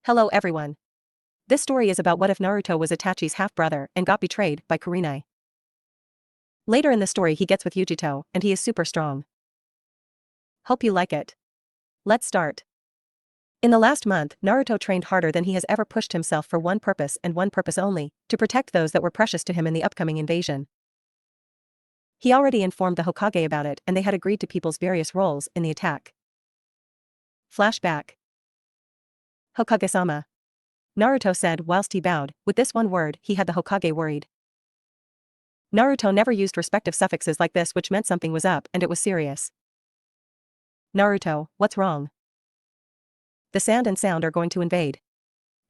Hello everyone. This story is about what if Naruto was Itachi's half-brother and got betrayed by Kurenai. Later in the story he gets with Yugito, and he is super strong. Hope you like it. Let's start. In the last month, Naruto trained harder than he has ever pushed himself for one purpose and one purpose only, to protect those that were precious to him in the upcoming invasion. He already informed the Hokage about it and they had agreed to people's various roles in the attack. Flashback. Hokage-sama. Naruto said whilst he bowed. With this one word, he had the Hokage worried. Naruto never used respective suffixes like this, which meant something was up and it was serious. Naruto, what's wrong? The sand and sound are going to invade.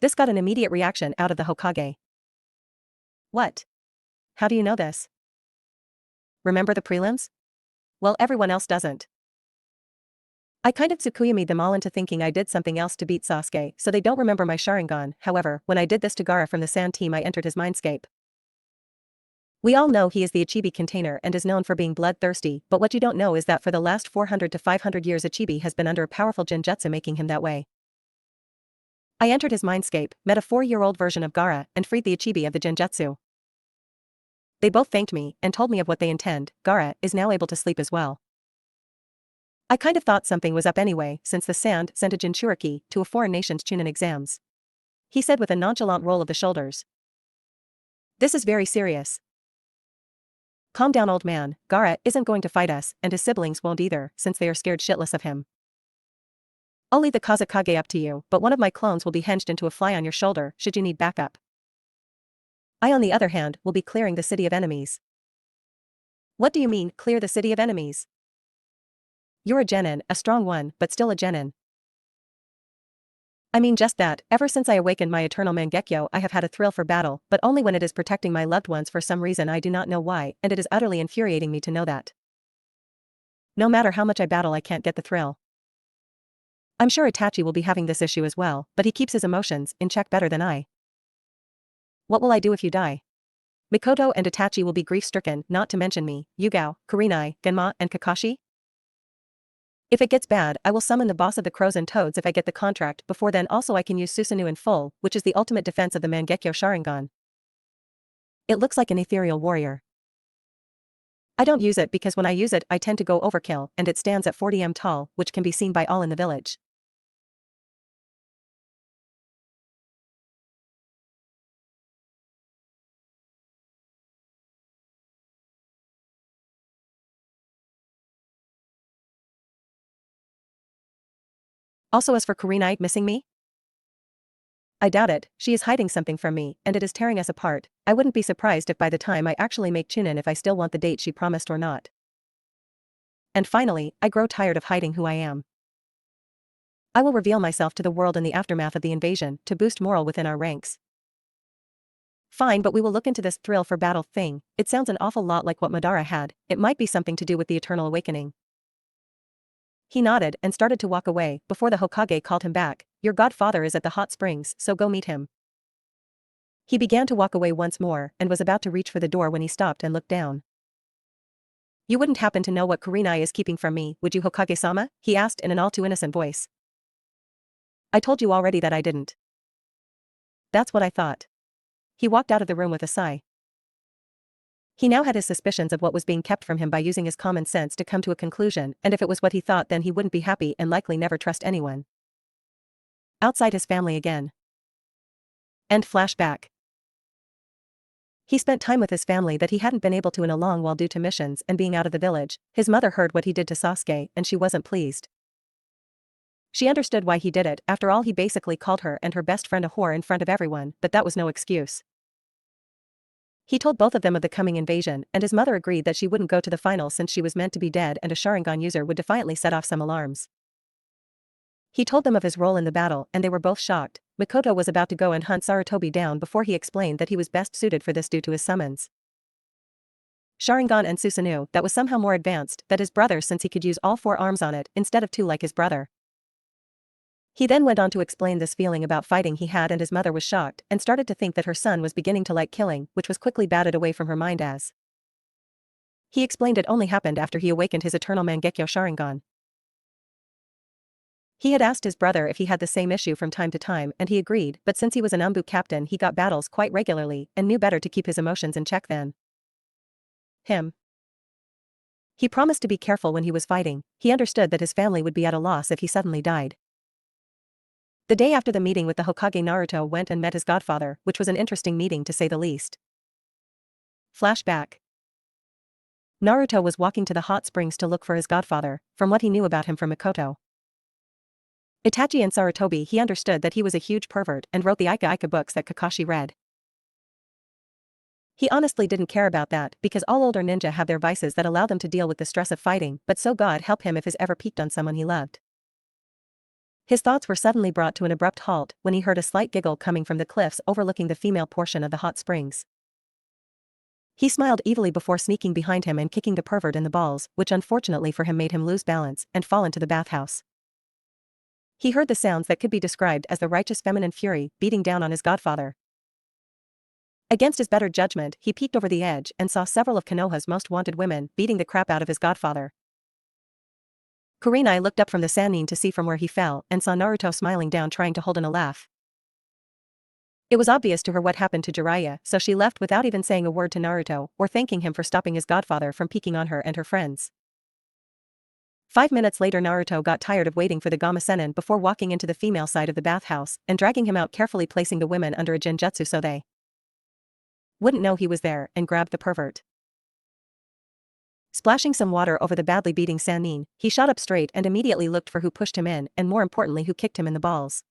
This got an immediate reaction out of the Hokage. What? How do you know this? Remember the prelims? Well, everyone else doesn't. I kind of Tsukuyami'd them all into thinking I did something else to beat Sasuke, so they don't remember my Sharingan. However, when I did this to Gaara from the Sand team, I entered his mindscape. We all know he is the Ichibi container and is known for being bloodthirsty, but what you don't know is that for the last 400 to 500 years Ichibi has been under a powerful genjutsu making him that way. I entered his mindscape, met a 4-year-old version of Gaara, and freed the Ichibi of the genjutsu. They both thanked me and told me of what they intend. Gaara is now able to sleep as well. I kind of thought something was up anyway, since the sand sent a Jinchuriki to a foreign nation's Chunin exams. He said with a nonchalant roll of the shoulders. This is very serious. Calm down, old man. Gaara isn't going to fight us, and his siblings won't either, since they are scared shitless of him. I'll leave the Kazekage up to you, but one of my clones will be hinged into a fly on your shoulder, should you need backup. I, on the other hand, will be clearing the city of enemies. What do you mean, clear the city of enemies? You're a genin, a strong one, but still a genin. I mean just that, ever since I awakened my eternal Mangekyo I have had a thrill for battle, but only when it is protecting my loved ones for some reason I do not know why, and it is utterly infuriating me to know that. No matter how much I battle I can't get the thrill. I'm sure Itachi will be having this issue as well, but he keeps his emotions in check better than I. What will I do if you die? Mikoto and Itachi will be grief-stricken, not to mention me, Yugao, Kurenai, Genma, and Kakashi? If it gets bad, I will summon the boss of the Crows and Toads if I get the contract. Before then also I can use Susanoo in full, which is the ultimate defense of the Mangekyo Sharingan. It looks like an ethereal warrior. I don't use it because when I use it I tend to go overkill, and it stands at 40 m tall, which can be seen by all in the village. Also, as for Kurenai missing me? I doubt it. She is hiding something from me, and it is tearing us apart. I wouldn't be surprised if by the time I actually make Chunin if I still want the date she promised or not. And finally, I grow tired of hiding who I am. I will reveal myself to the world in the aftermath of the invasion, to boost morale within our ranks. Fine, but we will look into this thrill for battle thing. It sounds an awful lot like what Madara had. It might be something to do with the Eternal Awakening. He nodded and started to walk away before the Hokage called him back. Your godfather is at the hot springs, so go meet him. He began to walk away once more and was about to reach for the door when he stopped and looked down. You wouldn't happen to know what Kurenai is keeping from me, would you, Hokage-sama? He asked in an all too innocent voice. I told you already that I didn't. That's what I thought. He walked out of the room with a sigh. He now had his suspicions of what was being kept from him by using his common sense to come to a conclusion, and if it was what he thought then he wouldn't be happy and likely never trust anyone. Outside his family again. End flashback. He spent time with his family that he hadn't been able to in a long while due to missions and being out of the village. His mother heard what he did to Sasuke and she wasn't pleased. She understood why he did it. After all, he basically called her and her best friend a whore in front of everyone, but that was no excuse. He told both of them of the coming invasion, and his mother agreed that she wouldn't go to the final since she was meant to be dead and a Sharingan user would defiantly set off some alarms. He told them of his role in the battle and they were both shocked. Mikoto was about to go and hunt Sarutobi down before he explained that he was best suited for this due to his summons. Sharingan and Susanoo, that was somehow more advanced than his brother since he could use all 4 arms on it instead of 2 like his brother. He then went on to explain this feeling about fighting he had, and his mother was shocked and started to think that her son was beginning to like killing, which was quickly batted away from her mind as he explained it only happened after he awakened his eternal Mangekyo Sharingan. He had asked his brother if he had the same issue from time to time and he agreed, but since he was an Umbu captain he got battles quite regularly and knew better to keep his emotions in check than him. He promised to be careful when he was fighting. He understood that his family would be at a loss if he suddenly died. The day after the meeting with the Hokage, Naruto went and met his godfather, which was an interesting meeting to say the least. Flashback. Naruto was walking to the hot springs to look for his godfather, from what he knew about him from Mikoto. Itachi and Sarutobi, he understood that he was a huge pervert and wrote the Ika books that Kakashi read. He honestly didn't care about that because all older ninja have their vices that allow them to deal with the stress of fighting, but so God help him if his ever peaked on someone he loved. His thoughts were suddenly brought to an abrupt halt when he heard a slight giggle coming from the cliffs overlooking the female portion of the hot springs. He smiled evilly before sneaking behind him and kicking the pervert in the balls, which unfortunately for him made him lose balance and fall into the bathhouse. He heard the sounds that could be described as the righteous feminine fury beating down on his godfather. Against his better judgment, he peeked over the edge and saw several of Konoha's most wanted women beating the crap out of his godfather. Kurenai looked up from the Sannin to see from where he fell and saw Naruto smiling down trying to hold in a laugh. It was obvious to her what happened to Jiraiya, so she left without even saying a word to Naruto or thanking him for stopping his godfather from peeking on her and her friends. 5 minutes later, Naruto got tired of waiting for the Gamasenin before walking into the female side of the bathhouse and dragging him out, carefully placing the women under a genjutsu so they wouldn't know he was there, and grabbed the pervert. Splashing some water over the badly beating Sannin, he shot up straight and immediately looked for who pushed him in and more importantly who kicked him in the balls.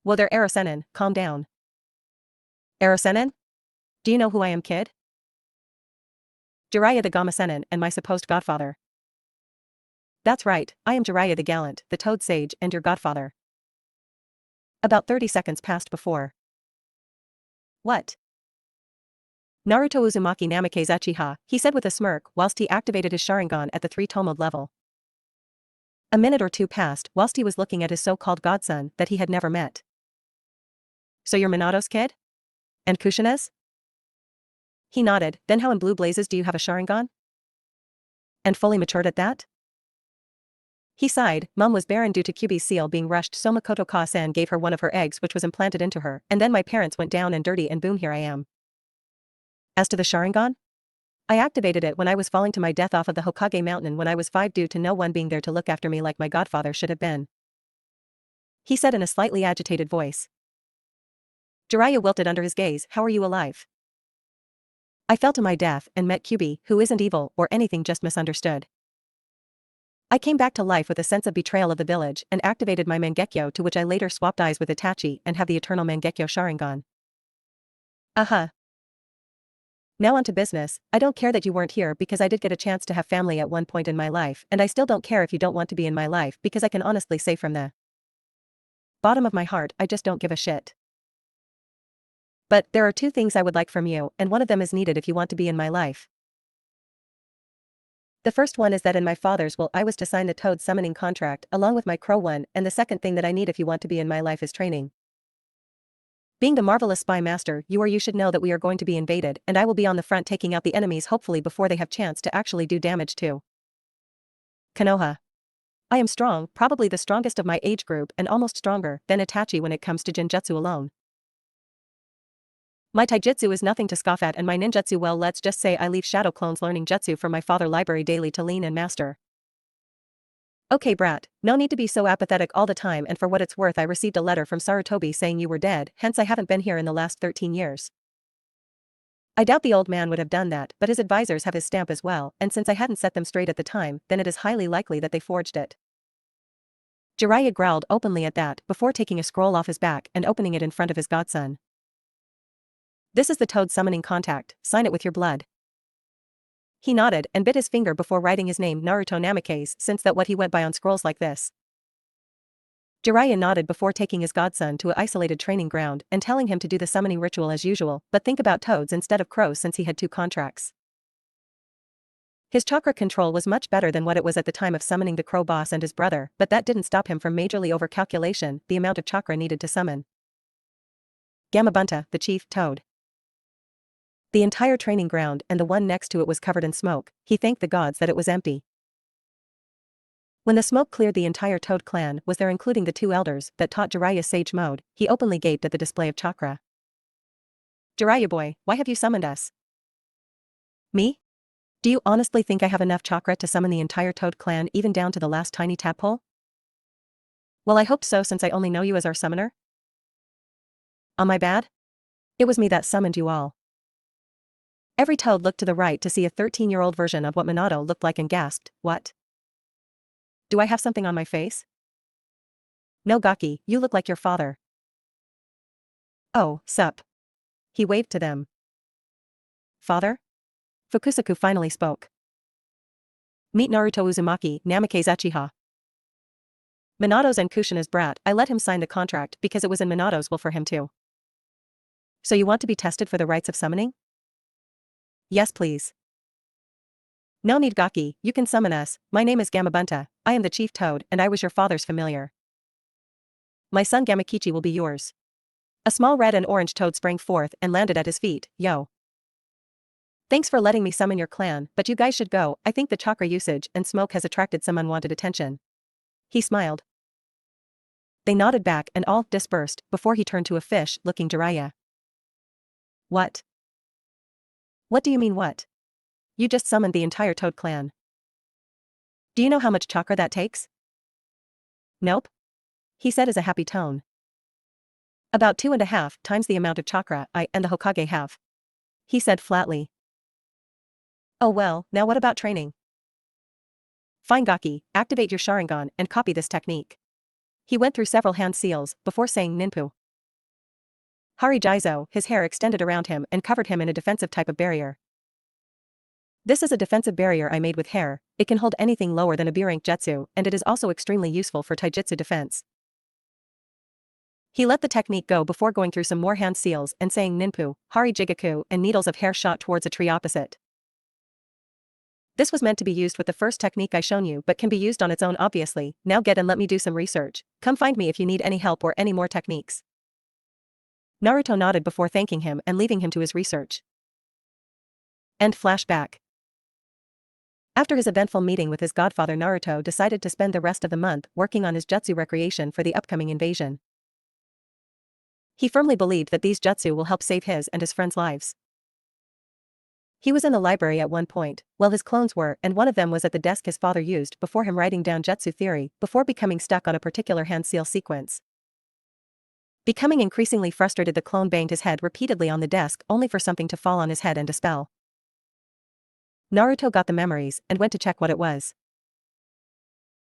Whoa there, Erosenin, calm down. Erosenin? Do you know who I am, kid? Jiraiya the Gamasenin and my supposed godfather. That's right, I am Jiraiya the Gallant, the Toad Sage and your godfather. About 30 seconds passed before. What? Naruto Uzumaki Namake's Uchiha, he said with a smirk whilst he activated his Sharingan at the 3-tomod level. A minute or two passed whilst he was looking at his so-called godson that he had never met. So you're Minato's kid? And Kushina's? He nodded. Then how in blue blazes do you have a Sharingan? And fully matured at that? He sighed. Mum was barren due to Kyubi's seal being rushed, so Makoto Ka-san gave her one of her eggs which was implanted into her, and then my parents went down and dirty and boom, here I am. As to the Sharingan? I activated it when I was falling to my death off of the Hokage mountain when I was 5 due to no one being there to look after me like my godfather should have been. He said in a slightly agitated voice. Jiraiya wilted under his gaze. How are you alive? I fell to my death and met Kyubi, who isn't evil or anything, just misunderstood. I came back to life with a sense of betrayal of the village and activated my Mangekyo, to which I later swapped eyes with Itachi and have the eternal Mangekyo Sharingan. Now on to business. I don't care that you weren't here because I did get a chance to have family at one point in my life, and I still don't care if you don't want to be in my life because I can honestly say from the bottom of my heart I just don't give a shit. But there are 2 things I would like from you, and one of them is needed if you want to be in my life. The first one is that in my father's will I was to sign the Toad summoning contract along with my Crow one, and the second thing that I need if you want to be in my life is training. Being the marvelous spy master you should know that we are going to be invaded and I will be on the front taking out the enemies hopefully before they have chance to actually do damage to Konoha. I am strong, probably the strongest of my age group and almost stronger than Itachi when it comes to genjutsu alone. My taijutsu is nothing to scoff at and my ninjutsu, well, let's just say I leave shadow clones learning jutsu from my father library daily to lean and master. Okay brat, no need to be so apathetic all the time, and for what it's worth I received a letter from Sarutobi saying you were dead, hence I haven't been here in the last 13 years. I doubt the old man would have done that, but his advisors have his stamp as well, and since I hadn't set them straight at the time, then it is highly likely that they forged it. Jiraiya growled openly at that before taking a scroll off his back and opening it in front of his godson. This is the Toad summoning contact, sign it with your blood. He nodded and bit his finger before writing his name, Naruto Namake's, since that what he went by on scrolls like this. Jiraiya nodded before taking his godson to an isolated training ground and telling him to do the summoning ritual as usual, but think about toads instead of crows since he had 2 contracts. His chakra control was much better than what it was at the time of summoning the crow boss and his brother, but that didn't stop him from majorly overcalculation the amount of chakra needed to summon Gamabunta, the chief toad. The entire training ground and the one next to it was covered in smoke. He thanked the gods that it was empty. When the smoke cleared the entire Toad clan was there, including the two elders that taught Jiraiya sage mode, he openly gaped at the display of chakra. Jiraiya boy, why have you summoned us? Me? Do you honestly think I have enough chakra to summon the entire Toad clan, even down to the last tiny tadpole? Well, I hoped so, since I only know you as our summoner. Am I bad? It was me that summoned you all. Every Toad looked to the right to see a 13-year-old version of what Minato looked like and gasped, what? Do I have something on my face? No Gaki, you look like your father. Oh, sup. He waved to them. Father? Fukusaku finally spoke. Meet Naruto Uzumaki, Namake's Uchiha. Minato's and Kushina's brat. I let him sign the contract because it was in Minato's will for him too. So you want to be tested for the rites of summoning? Yes please. No need Gaki, you can summon us. My name is Gamabunta, I am the chief Toad and I was your father's familiar. My son Gamakichi will be yours. A small red and orange toad sprang forth and landed at his feet. Yo. Thanks for letting me summon your clan, but you guys should go. I think the chakra usage and smoke has attracted some unwanted attention. He smiled. They nodded back and all dispersed before he turned to a fish-looking Jiraiya. What? What do you mean what? You just summoned the entire Toad clan. Do you know how much chakra that takes? Nope. He said as a happy tone. About 2.5 times the amount of chakra I and the Hokage have. He said flatly. Oh well, now what about training? Fine Gaki, activate your Sharingan and copy this technique. He went through several hand seals before saying ninpu. Hari Jizo, his hair extended around him and covered him in a defensive type of barrier. This is a defensive barrier I made with hair. It can hold anything lower than a B-rank jutsu, and it is also extremely useful for taijutsu defense. He let the technique go before going through some more hand seals and saying ninpu, Hari Jigaku, and needles of hair shot towards a tree opposite. This was meant to be used with the first technique I shown you but can be used on its own obviously. Now get and let me do some research. Come find me if you need any help or any more techniques. Naruto nodded before thanking him and leaving him to his research. End flashback. After his eventful meeting with his godfather, Naruto decided to spend the rest of the month working on his jutsu recreation for the upcoming invasion. He firmly believed that these jutsu will help save his and his friends' lives. He was in the library at one point, while his clones were, and one of them was at the desk his father used before him writing down jutsu theory before becoming stuck on a particular hand seal sequence. Becoming increasingly frustrated, the clone banged his head repeatedly on the desk only for something to fall on his head and dispel. Naruto got the memories and went to check what it was.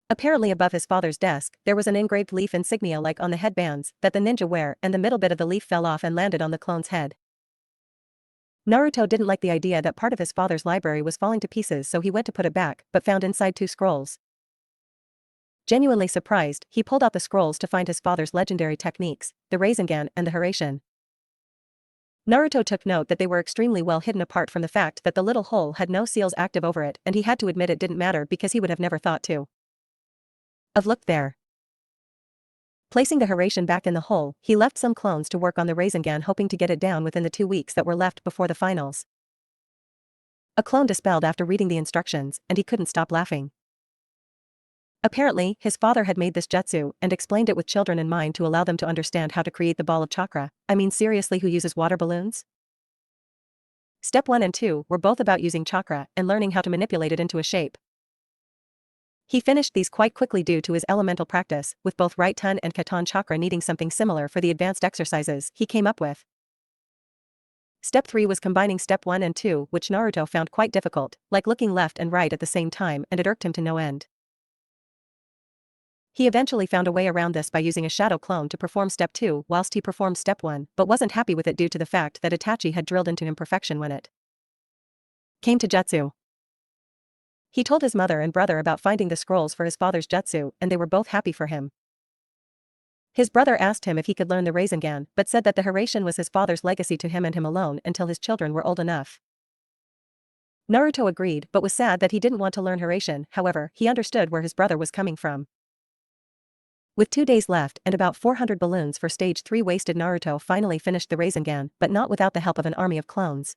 Apparently above his father's desk, there was an engraved leaf insignia like on the headbands that the ninja wear, and the middle bit of the leaf fell off and landed on the clone's head. Naruto didn't like the idea that part of his father's library was falling to pieces, so he went to put it back, but found inside 2 scrolls. Genuinely surprised, he pulled out the scrolls to find his father's legendary techniques, the Rasengan and the Hiraishin. Naruto took note that they were extremely well hidden apart from the fact that the little hole had no seals active over it, and he had to admit it didn't matter because he would have never thought to have looked there. Placing the Hiraishin back in the hole, he left some clones to work on the Rasengan, hoping to get it down within the 2 weeks that were left before the finals. A clone dispelled after reading the instructions, and he couldn't stop laughing. Apparently, his father had made this jutsu and explained it with children in mind to allow them to understand how to create the ball of chakra. I mean, seriously, who uses water balloons? Step 1 and 2 were both about using chakra and learning how to manipulate it into a shape. He finished these quite quickly due to his elemental practice, with both right ton and katon chakra needing something similar for the advanced exercises he came up with. Step 3 was combining step 1 and 2, which Naruto found quite difficult, like looking left and right at the same time, and it irked him to no end. He eventually found a way around this by using a shadow clone to perform step 2 whilst he performed step 1, but wasn't happy with it due to the fact that Itachi had drilled into him perfection when it came to jutsu. He told his mother and brother about finding the scrolls for his father's jutsu, and they were both happy for him. His brother asked him if he could learn the Rasengan, but said that the Hiraishin was his father's legacy to him and him alone until his children were old enough. Naruto agreed but was sad that he didn't want to learn Hiraishin. However, he understood where his brother was coming from. With 2 days left and about 400 balloons for stage 3 wasted, Naruto finally finished the Rasengan, but not without the help of an army of clones.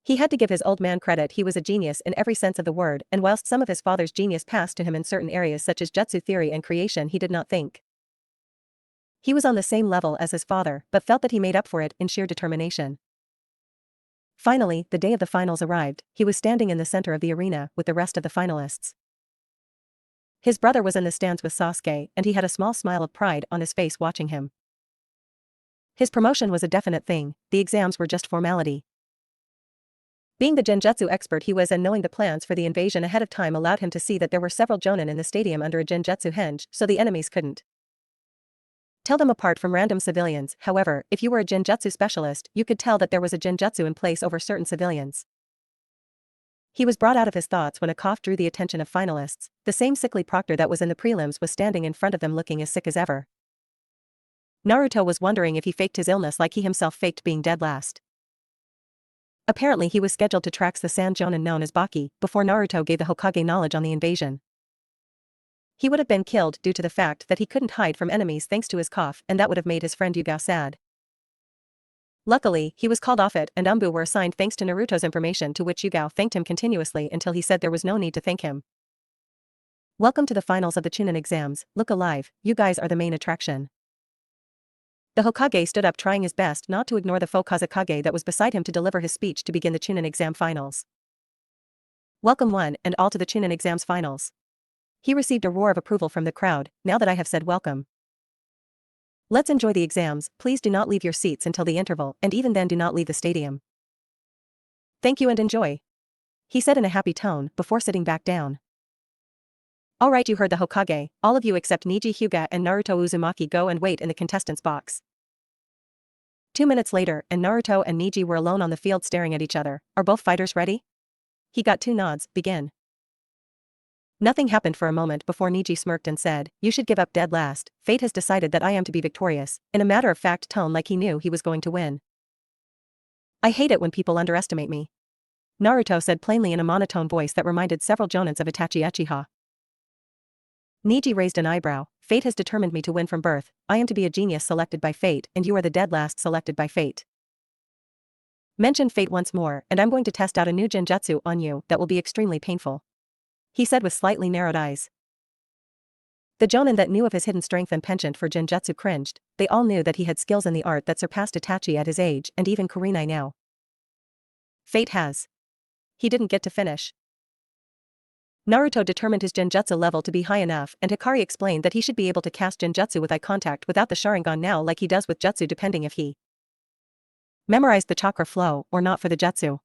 He had to give his old man credit. He was a genius in every sense of the word, and whilst some of his father's genius passed to him in certain areas such as jutsu theory and creation, he did not think he was on the same level as his father, but felt that he made up for it in sheer determination. Finally, the day of the finals arrived. He was standing in the center of the arena with the rest of the finalists. His brother was in the stands with Sasuke, and he had a small smile of pride on his face watching him. His promotion was a definite thing, the exams were just formality. Being the genjutsu expert he was and knowing the plans for the invasion ahead of time allowed him to see that there were several jonin in the stadium under a genjutsu henge, so the enemies couldn't tell them apart from random civilians. However, if you were a genjutsu specialist, you could tell that there was a genjutsu in place over certain civilians. He was brought out of his thoughts when a cough drew the attention of finalists. The same sickly proctor that was in the prelims was standing in front of them looking as sick as ever. Naruto was wondering if he faked his illness like he himself faked being dead last. Apparently he was scheduled to track the Sand Jonin known as Baki before Naruto gave the Hokage knowledge on the invasion. He would have been killed due to the fact that he couldn't hide from enemies thanks to his cough, and that would have made his friend Yugao sad. Luckily, he was called off it and Umbu were assigned thanks to Naruto's information, to which Yugao thanked him continuously until he said there was no need to thank him. Welcome to the finals of the Chunin exams. Look alive, you guys are the main attraction. The Hokage stood up, trying his best not to ignore the Fukazakage that was beside him to deliver his speech to begin the Chunin exam finals. Welcome one and all to the Chunin exams finals. He received a roar of approval from the crowd. Now that I have said welcome, let's enjoy the exams. Please do not leave your seats until the interval, and even then do not leave the stadium. Thank you and enjoy, he said in a happy tone before sitting back down. Alright, you heard the Hokage. All of you except Neji Hyuga and Naruto Uzumaki go and wait in the contestants' box. 2 minutes later, and Naruto and Neji were alone on the field staring at each other. Are both fighters ready? He got 2 nods. Begin. Nothing happened for a moment before Neji smirked and said, you should give up dead last. Fate has decided that I am to be victorious, in a matter-of-fact tone like he knew he was going to win. I hate it when people underestimate me, Naruto said plainly in a monotone voice that reminded several jonins of Itachi Uchiha. Neji raised an eyebrow. Fate has determined me to win from birth. I am to be a genius selected by fate, and you are the dead last selected by fate. Mention fate once more, and I'm going to test out a new genjutsu on you that will be extremely painful, he said with slightly narrowed eyes. The jonin that knew of his hidden strength and penchant for genjutsu cringed. They all knew that he had skills in the art that surpassed Itachi at his age and even Kurenai now. Fate has. He didn't get to finish. Naruto determined his genjutsu level to be high enough, and Hikari explained that he should be able to cast genjutsu with eye contact without the Sharingan now like he does with jutsu, depending if he memorized the chakra flow or not for the jutsu.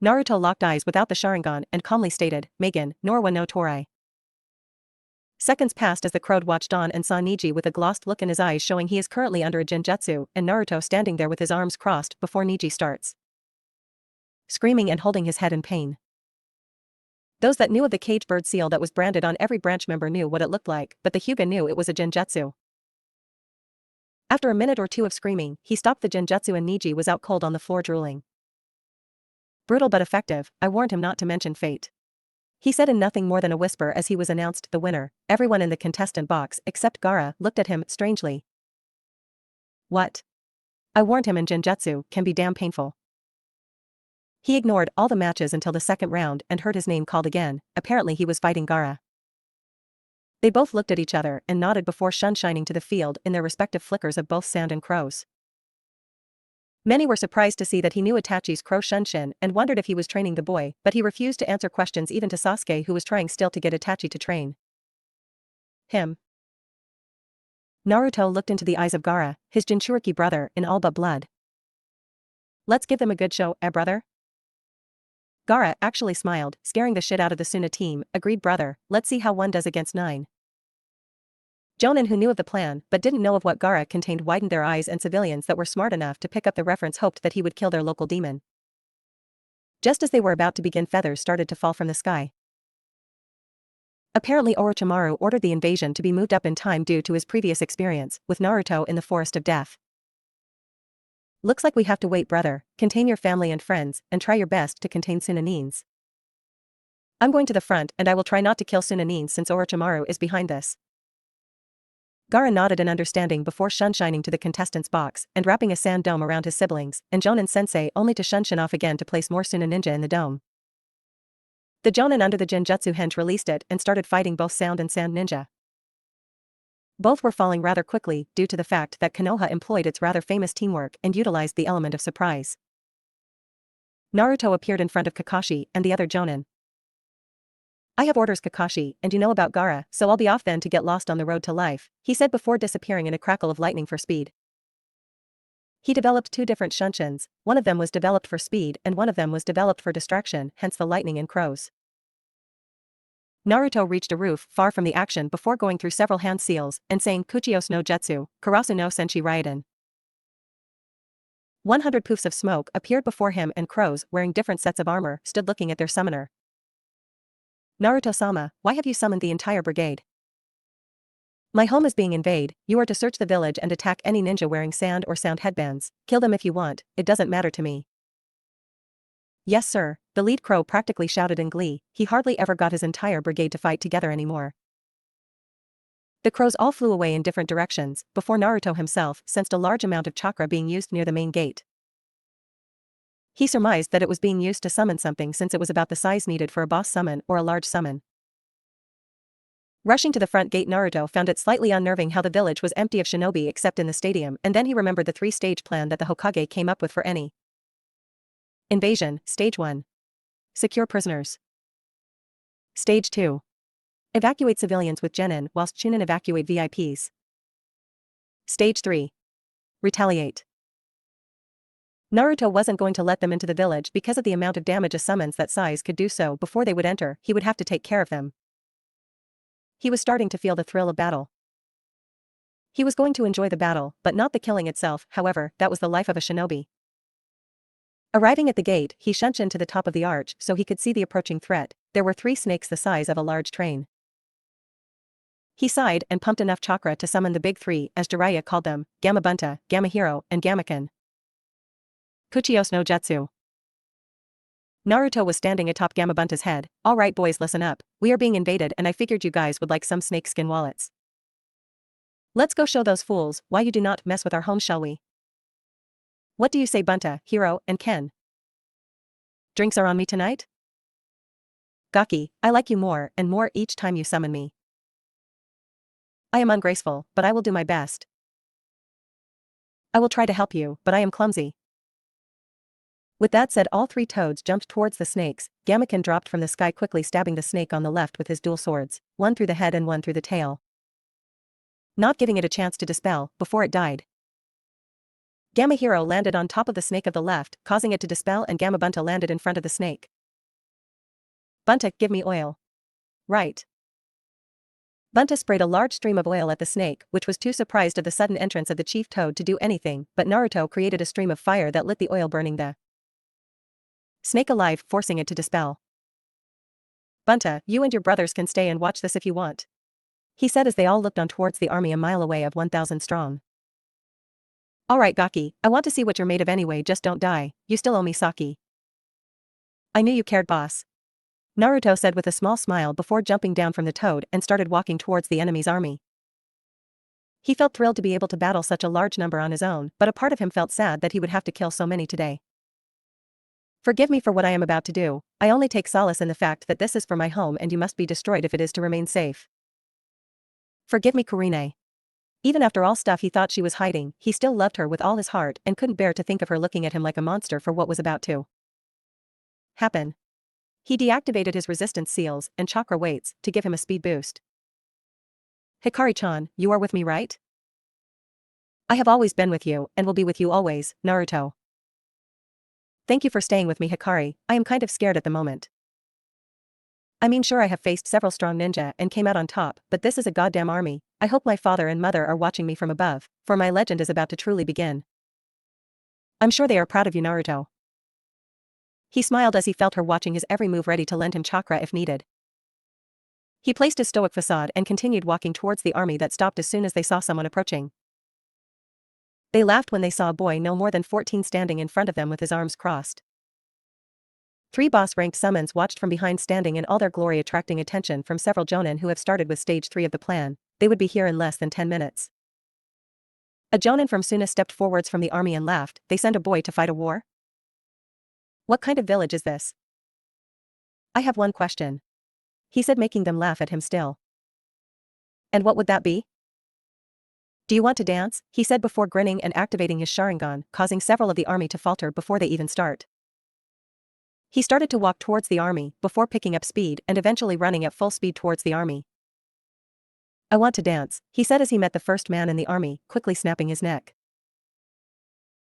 Naruto locked eyes without the Sharingan and calmly stated, Megan, Norwa no Torai. Seconds passed as the crowd watched on and saw Neji with a glossed look in his eyes showing he is currently under a genjutsu, and Naruto standing there with his arms crossed before Neji starts screaming and holding his head in pain. Those that knew of the cage bird seal that was branded on every branch member knew what it looked like, but the Hyuga knew it was a genjutsu. After a minute or two of screaming, he stopped the genjutsu and Neji was out cold on the floor drooling. Brutal but effective. I warned him not to mention fate, he said in nothing more than a whisper as he was announced the winner. Everyone in the contestant box, except Gaara, looked at him strangely. What? I warned him, and genjutsu can be damn painful. He ignored all the matches until the second round and heard his name called again. Apparently he was fighting Gaara. They both looked at each other and nodded before shining to the field in their respective flickers of both sand and crows. Many were surprised to see that he knew Itachi's crow Shunshin and wondered if he was training the boy, but he refused to answer questions even to Sasuke, who was trying still to get Itachi to train him. Naruto looked into the eyes of Gaara, his Jinchuriki brother, in all but blood. Let's give them a good show, brother? Gaara actually smiled, scaring the shit out of the Suna team. Agreed brother, let's see how one does against 9. Jonin, who knew of the plan but didn't know of what Gaara contained, widened their eyes, and civilians that were smart enough to pick up the reference hoped that he would kill their local demon. Just as they were about to begin, feathers started to fall from the sky. Apparently Orochimaru ordered the invasion to be moved up in time due to his previous experience with Naruto in the Forest of Death. Looks like we have to wait, brother. Contain your family and friends, and try your best to contain Sunanins. I'm going to the front and I will try not to kill Sunanins since Orochimaru is behind this. Gaara nodded in understanding before shining to the contestant's box and wrapping a sand dome around his siblings, and Jonin-sensei only to shin off again to place more Sunin ninja in the dome. The Jonin under the Genjutsu hench released it and started fighting both sound and sand ninja. Both were falling rather quickly due to the fact that Konoha employed its rather famous teamwork and utilized the element of surprise. Naruto appeared in front of Kakashi and the other Jonin. "I have orders, Kakashi, and you know about Gaara, so I'll be off then to get lost on the road to life," he said before disappearing in a crackle of lightning for speed. He developed two different Shunshuns, one of them was developed for speed and one of them was developed for distraction, hence the lightning and crows. Naruto reached a roof far from the action before going through several hand seals and saying Kuchios no Jutsu, Karasu no Senshi Raiden. 100 poofs of smoke appeared before him and crows wearing different sets of armor stood looking at their summoner. "Naruto-sama, why have you summoned the entire brigade? My home is being invaded. You are to search the village and attack any ninja wearing sand or sound headbands. Kill them if you want, it doesn't matter to me." "Yes sir," the lead crow practically shouted in glee. He hardly ever got his entire brigade to fight together anymore. The crows all flew away in different directions before Naruto himself sensed a large amount of chakra being used near the main gate. He surmised that it was being used to summon something since it was about the size needed for a boss summon or a large summon. Rushing to the front gate, Naruto found it slightly unnerving how the village was empty of shinobi except in the stadium, and then he remembered the three-stage plan that the Hokage came up with for any invasion. Stage 1. Secure prisoners. Stage 2. Evacuate civilians with genin whilst Chunin evacuate VIPs. Stage 3. Retaliate. Naruto wasn't going to let them into the village because of the amount of damage a summons that size could do, so before they would enter, he would have to take care of them. He was starting to feel the thrill of battle. He was going to enjoy the battle, but not the killing itself. However, that was the life of a shinobi. Arriving at the gate, he shunshined to the top of the arch so he could see the approaching threat. There were 3 snakes the size of a large train. He sighed and pumped enough chakra to summon the big 3, as Jiraiya called them, Gamabunta, Gamahiro, and Gamaken. Kuchios no Jutsu. Naruto was standing atop Gamabunta's head. "Alright boys, listen up, we are being invaded and I figured you guys would like some snakeskin wallets. Let's go show those fools why you do not mess with our home, shall we? What do you say, Bunta, Hiro, and Ken? Drinks are on me tonight? Gaki, I like you more and more each time you summon me. I am ungraceful, but I will do my best. I will try to help you, but I am clumsy." With that said, all 3 toads jumped towards the snakes. Gamaken dropped from the sky quickly, stabbing the snake on the left with his dual swords, one through the head and one through the tail, not giving it a chance to dispel before it died. Gamahiro landed on top of the snake of the left, causing it to dispel, and Gamabunta landed in front of the snake. "Bunta, give me oil." "Right." Bunta sprayed a large stream of oil at the snake, which was too surprised of the sudden entrance of the chief toad to do anything, but Naruto created a stream of fire that lit the oil, burning the snake alive, forcing it to dispel. "Bunta, you and your brothers can stay and watch this if you want," he said as they all looked on towards the army a mile away of 1,000 strong. "Alright Gaki, I want to see what you're made of anyway, just don't die, you still owe me sake." "I knew you cared, boss," Naruto said with a small smile before jumping down from the toad and started walking towards the enemy's army. He felt thrilled to be able to battle such a large number on his own, but a part of him felt sad that he would have to kill so many today. "Forgive me for what I am about to do, I only take solace in the fact that this is for my home and you must be destroyed if it is to remain safe. Forgive me, Kurenai." Even after all stuff he thought she was hiding, he still loved her with all his heart and couldn't bear to think of her looking at him like a monster for what was about to happen. He deactivated his resistance seals and chakra weights to give him a speed boost. "Hikari-chan, you are with me, right?" "I have always been with you and will be with you always, Naruto." "Thank you for staying with me, Hikari. I am kind of scared at the moment. I mean, sure, I have faced several strong ninja and came out on top, but this is a goddamn army. I hope my father and mother are watching me from above, for my legend is about to truly begin. I'm sure they are proud of you, Naruto." He smiled as he felt her watching his every move, ready to lend him chakra if needed. He placed his stoic facade and continued walking towards the army that stopped as soon as they saw someone approaching. They laughed when they saw a boy no more than 14 standing in front of them with his arms crossed. 3 boss-ranked summons watched from behind, standing in all their glory, attracting attention from several jonin who have started with stage 3 of the plan. They would be here in less than 10 minutes. A jonin from Suna stepped forwards from the army and laughed. They send a boy to fight a war? What kind of village is this? I have one question. He said, making them laugh at him still. And what would that be? Do you want to dance? He said before grinning and activating his Sharingan, causing several of the army to falter before they even start. He started to walk towards the army, before picking up speed and eventually running at full speed towards the army. I want to dance, he said as he met the first man in the army, quickly snapping his neck.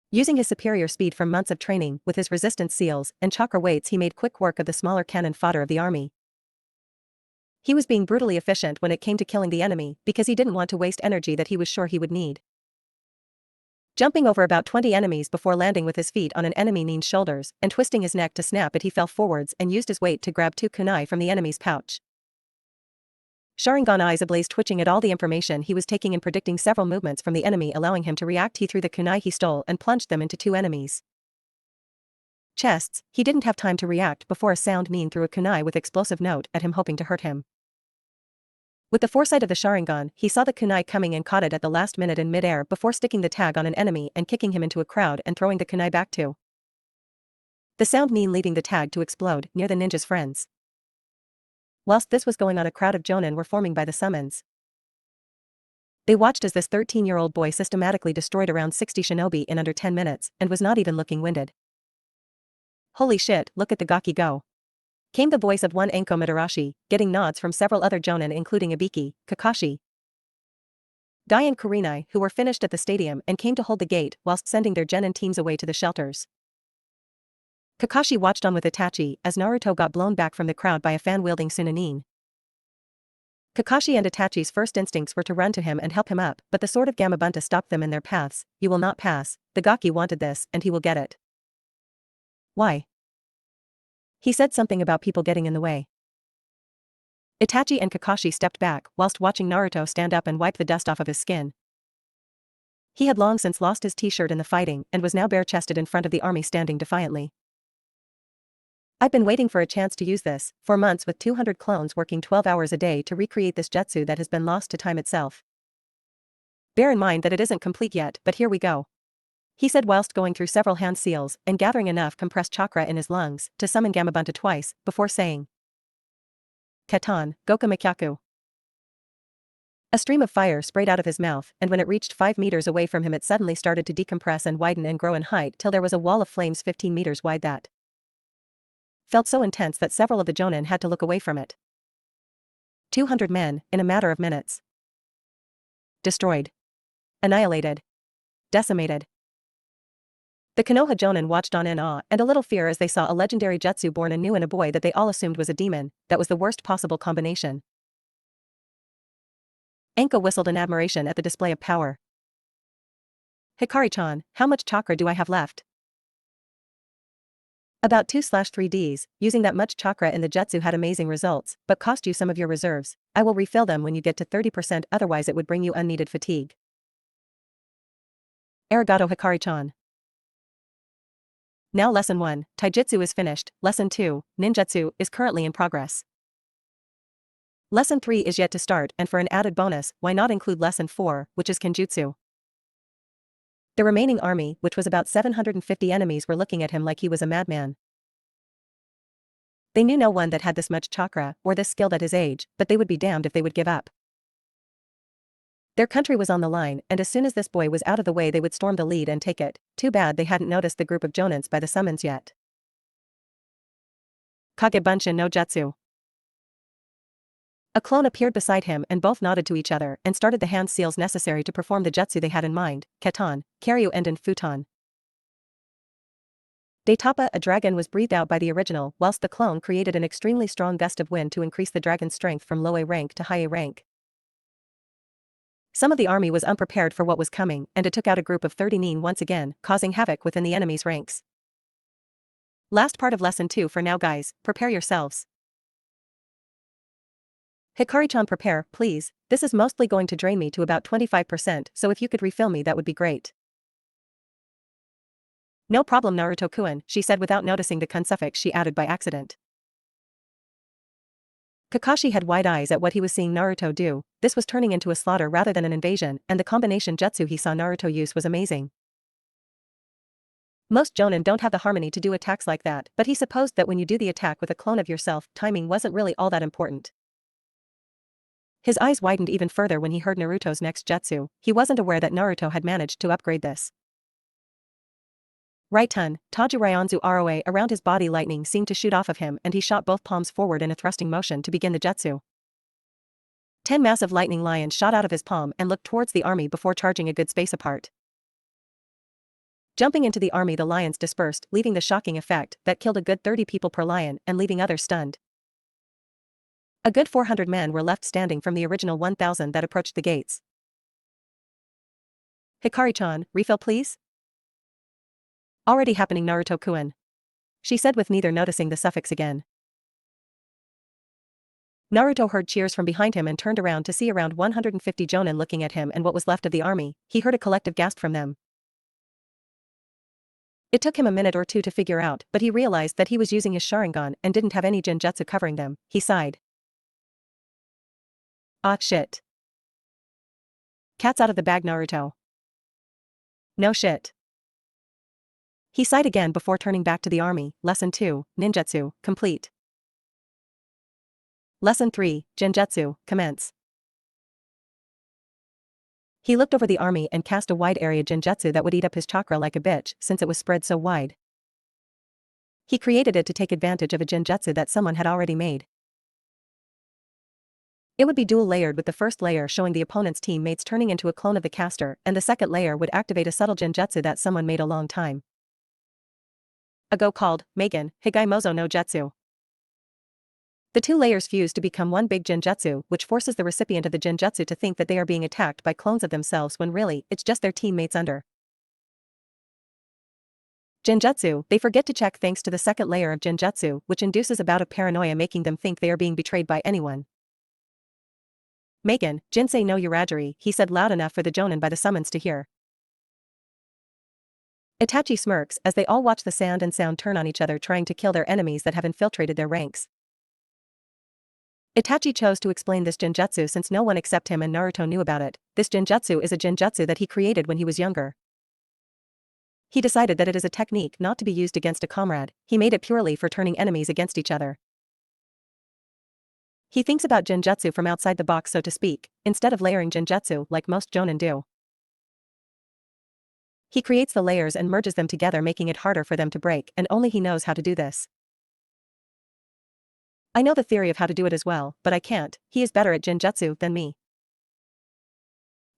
Using his superior speed from months of training, with his resistance seals and chakra weights, he made quick work of the smaller cannon fodder of the army. He was being brutally efficient when it came to killing the enemy, because he didn't want to waste energy that he was sure he would need. Jumping over about 20 enemies before landing with his feet on an enemy Nin's shoulders, and twisting his neck to snap it, he fell forwards and used his weight to grab 2 kunai from the enemy's pouch. Sharingan eyes ablaze, twitching at all the information he was taking and predicting several movements from the enemy, allowing him to react. He threw the kunai he stole and plunged them into 2 enemies' chests. He didn't have time to react before a sound Nin threw a kunai with explosive note at him, hoping to hurt him. With the foresight of the Sharingan, he saw the kunai coming and caught it at the last minute in mid-air before sticking the tag on an enemy and kicking him into a crowd and throwing the kunai back to the sound, Nin leaving the tag to explode near the ninja's friends. Whilst this was going on, a crowd of jonin were forming by the summons. They watched as this 13-year-old boy systematically destroyed around 60 shinobi in under 10 minutes and was not even looking winded. Holy shit, look at the gaki go! Came the voice of one Enko Madarashi, getting nods from several other jonin including Ibiki, Kakashi, Dai and Kurenai, who were finished at the stadium and came to hold the gate whilst sending their genin teams away to the shelters. Kakashi watched on with Itachi as Naruto got blown back from the crowd by a fan-wielding Sunanin. Kakashi and Itachi's first instincts were to run to him and help him up, but the sword of Gamabunta stopped them in their paths. You will not pass, the gaki wanted this and he will get it. Why? He said something about people getting in the way. Itachi and Kakashi stepped back whilst watching Naruto stand up and wipe the dust off of his skin. He had long since lost his t-shirt in the fighting and was now bare-chested in front of the army, standing defiantly. I've been waiting for a chance to use this, for months, with 200 clones working 12 hours a day to recreate this jutsu that has been lost to time itself. Bear in mind that it isn't complete yet, but here we go. He said whilst going through several hand seals and gathering enough compressed chakra in his lungs to summon Gamabunta twice, before saying, Katan, Goka Mikyaku. A stream of fire sprayed out of his mouth, and when it reached 5 meters away from him, it suddenly started to decompress and widen and grow in height till there was a wall of flames 15 meters wide that felt so intense that several of the jonin had to look away from it. 200 men, in a matter of minutes. Destroyed. Annihilated. Decimated. The Konoha jonin watched on in awe and a little fear as they saw a legendary jutsu born anew in a boy that they all assumed was a demon. That was the worst possible combination. Enko whistled in admiration at the display of power. Hikari-chan, how much chakra do I have left? About 2/3 Ds. Using that much chakra in the jutsu had amazing results, but cost you some of your reserves. I will refill them when you get to 30%, otherwise it would bring you unneeded fatigue. Arigato Hikari-chan. Now Lesson 1, Taijutsu is finished. Lesson 2, Ninjutsu, is currently in progress. Lesson 3 is yet to start, and for an added bonus, why not include Lesson 4, which is Kenjutsu? The remaining army, which was about 750 enemies, were looking at him like he was a madman. They knew no one that had this much chakra, or this skilled at his age, but they would be damned if they would give up. Their country was on the line, and as soon as this boy was out of the way they would storm the lead and take it. Too bad they hadn't noticed the group of jonins by the summons yet. Kage Bunshin no Jutsu. A clone appeared beside him and both nodded to each other and started the hand seals necessary to perform the jutsu they had in mind, Keton, Karyu and Futon. Daitapa, a dragon, was breathed out by the original, whilst the clone created an extremely strong gust of wind to increase the dragon's strength from low A rank to high A rank. Some of the army was unprepared for what was coming, and it took out a group of 30 nin once again, causing havoc within the enemy's ranks. Last part of lesson 2 for now, guys, prepare yourselves. Hikari-chan, prepare, please, this is mostly going to drain me to about 25%, so if you could refill me that would be great. No problem Naruto-kun, she said without noticing the kun suffix she added by accident. Kakashi had wide eyes at what he was seeing Naruto do. This was turning into a slaughter rather than an invasion, and the combination jutsu he saw Naruto use was amazing. Most jonin don't have the harmony to do attacks like that, but he supposed that when you do the attack with a clone of yourself, timing wasn't really all that important. His eyes widened even further when he heard Naruto's next jutsu. He wasn't aware that Naruto had managed to upgrade this. Right ton, Tajiraianzu Aroe around his body lightning seemed to shoot off of him and he shot both palms forward in a thrusting motion to begin the jutsu. 10 massive lightning lions shot out of his palm and looked towards the army before charging a good space apart. Jumping into the army, the lions dispersed, leaving the shocking effect that killed a good 30 people per lion and leaving others stunned. A good 400 men were left standing from the original 1,000 that approached the gates. Hikari-chan, refill please? Already happening Naruto-kun, she said with neither noticing the suffix again. Naruto heard cheers from behind him and turned around to see around 150 jonin looking at him and what was left of the army. He heard a collective gasp from them. It took him a minute or two to figure out, but he realized that he was using his Sharingan and didn't have any genjutsu covering them. He sighed. Ah shit. Cat's out of the bag Naruto. No shit. He sighed again before turning back to the army. Lesson 2, Ninjutsu, complete. Lesson 3, Genjutsu, commence. He looked over the army and cast a wide area genjutsu that would eat up his chakra like a bitch since it was spread so wide. He created it to take advantage of a genjutsu that someone had already made. It would be dual layered with the first layer showing the opponent's teammates turning into a clone of the caster, and the second layer would activate a subtle genjutsu that someone made a long time ago called Meigen Higai Mozo no Jutsu. The two layers fuse to become one big genjutsu, which forces the recipient of the genjutsu to think that they are being attacked by clones of themselves when really, it's just their teammates under genjutsu. They forget to check thanks to the second layer of genjutsu, which induces a bout of paranoia making them think they are being betrayed by anyone. Meigen, Jinsei no Uragiri, he said loud enough for the jonin by the summons to hear. Itachi smirks as they all watch the sand and sound turn on each other trying to kill their enemies that have infiltrated their ranks. Itachi chose to explain this genjutsu since no one except him and Naruto knew about it. This genjutsu is a genjutsu that he created when he was younger. He decided that it is a technique not to be used against a comrade. He made it purely for turning enemies against each other. He thinks about genjutsu from outside the box, so to speak, instead of layering genjutsu like most jonin do. He creates the layers and merges them together, making it harder for them to break, and only he knows how to do this. I know the theory of how to do it as well, but I can't. He is better at genjutsu than me.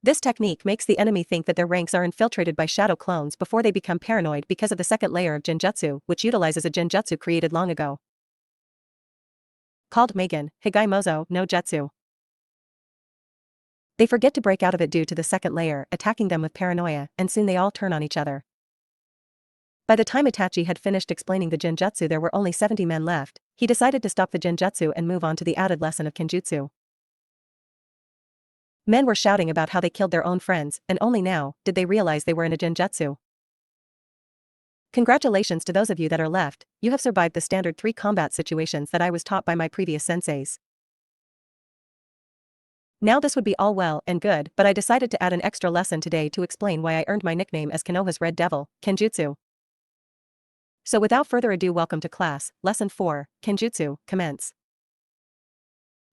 This technique makes the enemy think that their ranks are infiltrated by shadow clones before they become paranoid because of the second layer of genjutsu, which utilizes a genjutsu created long ago called Meigen Higai Mozo no Jutsu. They forget to break out of it due to the second layer attacking them with paranoia, and soon they all turn on each other. By the time Itachi had finished explaining the genjutsu, there were only 70 men left. He decided to stop the genjutsu and move on to the added lesson of kenjutsu. Men were shouting about how they killed their own friends, and only now did they realize they were in a genjutsu. Congratulations to those of you that are left, you have survived the standard 3 combat situations that I was taught by my previous senseis. Now this would be all well and good, but I decided to add an extra lesson today to explain why I earned my nickname as Konoha's Red Devil, Kenjutsu. So without further ado, welcome to class, lesson 4, Kenjutsu, commence.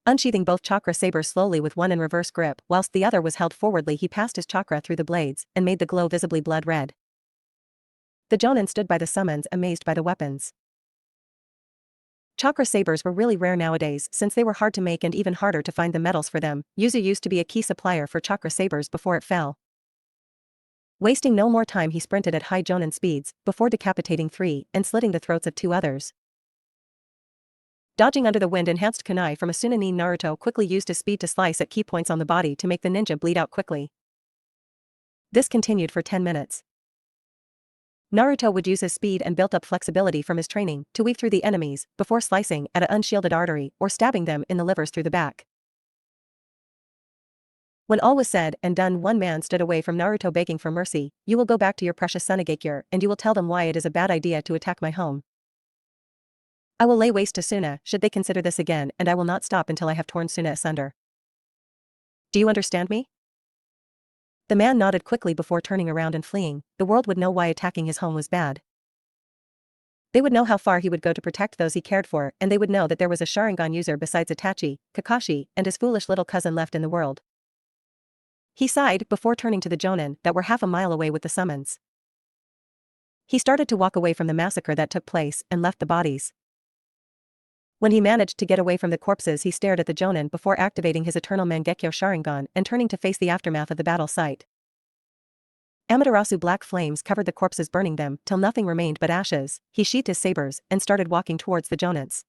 Unsheathing both chakra sabers slowly with one in reverse grip, whilst the other was held forwardly, he passed his chakra through the blades, and made the glow visibly blood red. The jonin stood by the summons, amazed by the weapons. Chakra sabers were really rare nowadays since they were hard to make and even harder to find the metals for them. Yuzu used to be a key supplier for chakra sabers before it fell. Wasting no more time, he sprinted at high jonin speeds, before decapitating 3 and slitting the throats of 2 others. Dodging under the wind-enhanced kunai from a Sunanin, Naruto quickly used his speed to slice at key points on the body to make the ninja bleed out quickly. This continued for 10 minutes. Naruto would use his speed and built-up flexibility from his training to weave through the enemies before slicing at an unshielded artery or stabbing them in the livers through the back. When all was said and done, one man stood away from Naruto begging for mercy. You will go back to your precious Sunagakure and you will tell them why it is a bad idea to attack my home. I will lay waste to Suna should they consider this again, and I will not stop until I have torn Suna asunder. Do you understand me? The man nodded quickly before turning around and fleeing. The world would know why attacking his home was bad. They would know how far he would go to protect those he cared for, and they would know that there was a Sharingan user besides Itachi, Kakashi, and his foolish little cousin left in the world. He sighed before turning to the Jonin that were half a mile away with the summons. He started to walk away from the massacre that took place and left the bodies. When he managed to get away from the corpses, he stared at the Jonin before activating his eternal Mangekyo Sharingan and turning to face the aftermath of the battle site. Amaterasu black flames covered the corpses, burning them till nothing remained but ashes. He sheathed his sabers and started walking towards the Jonins.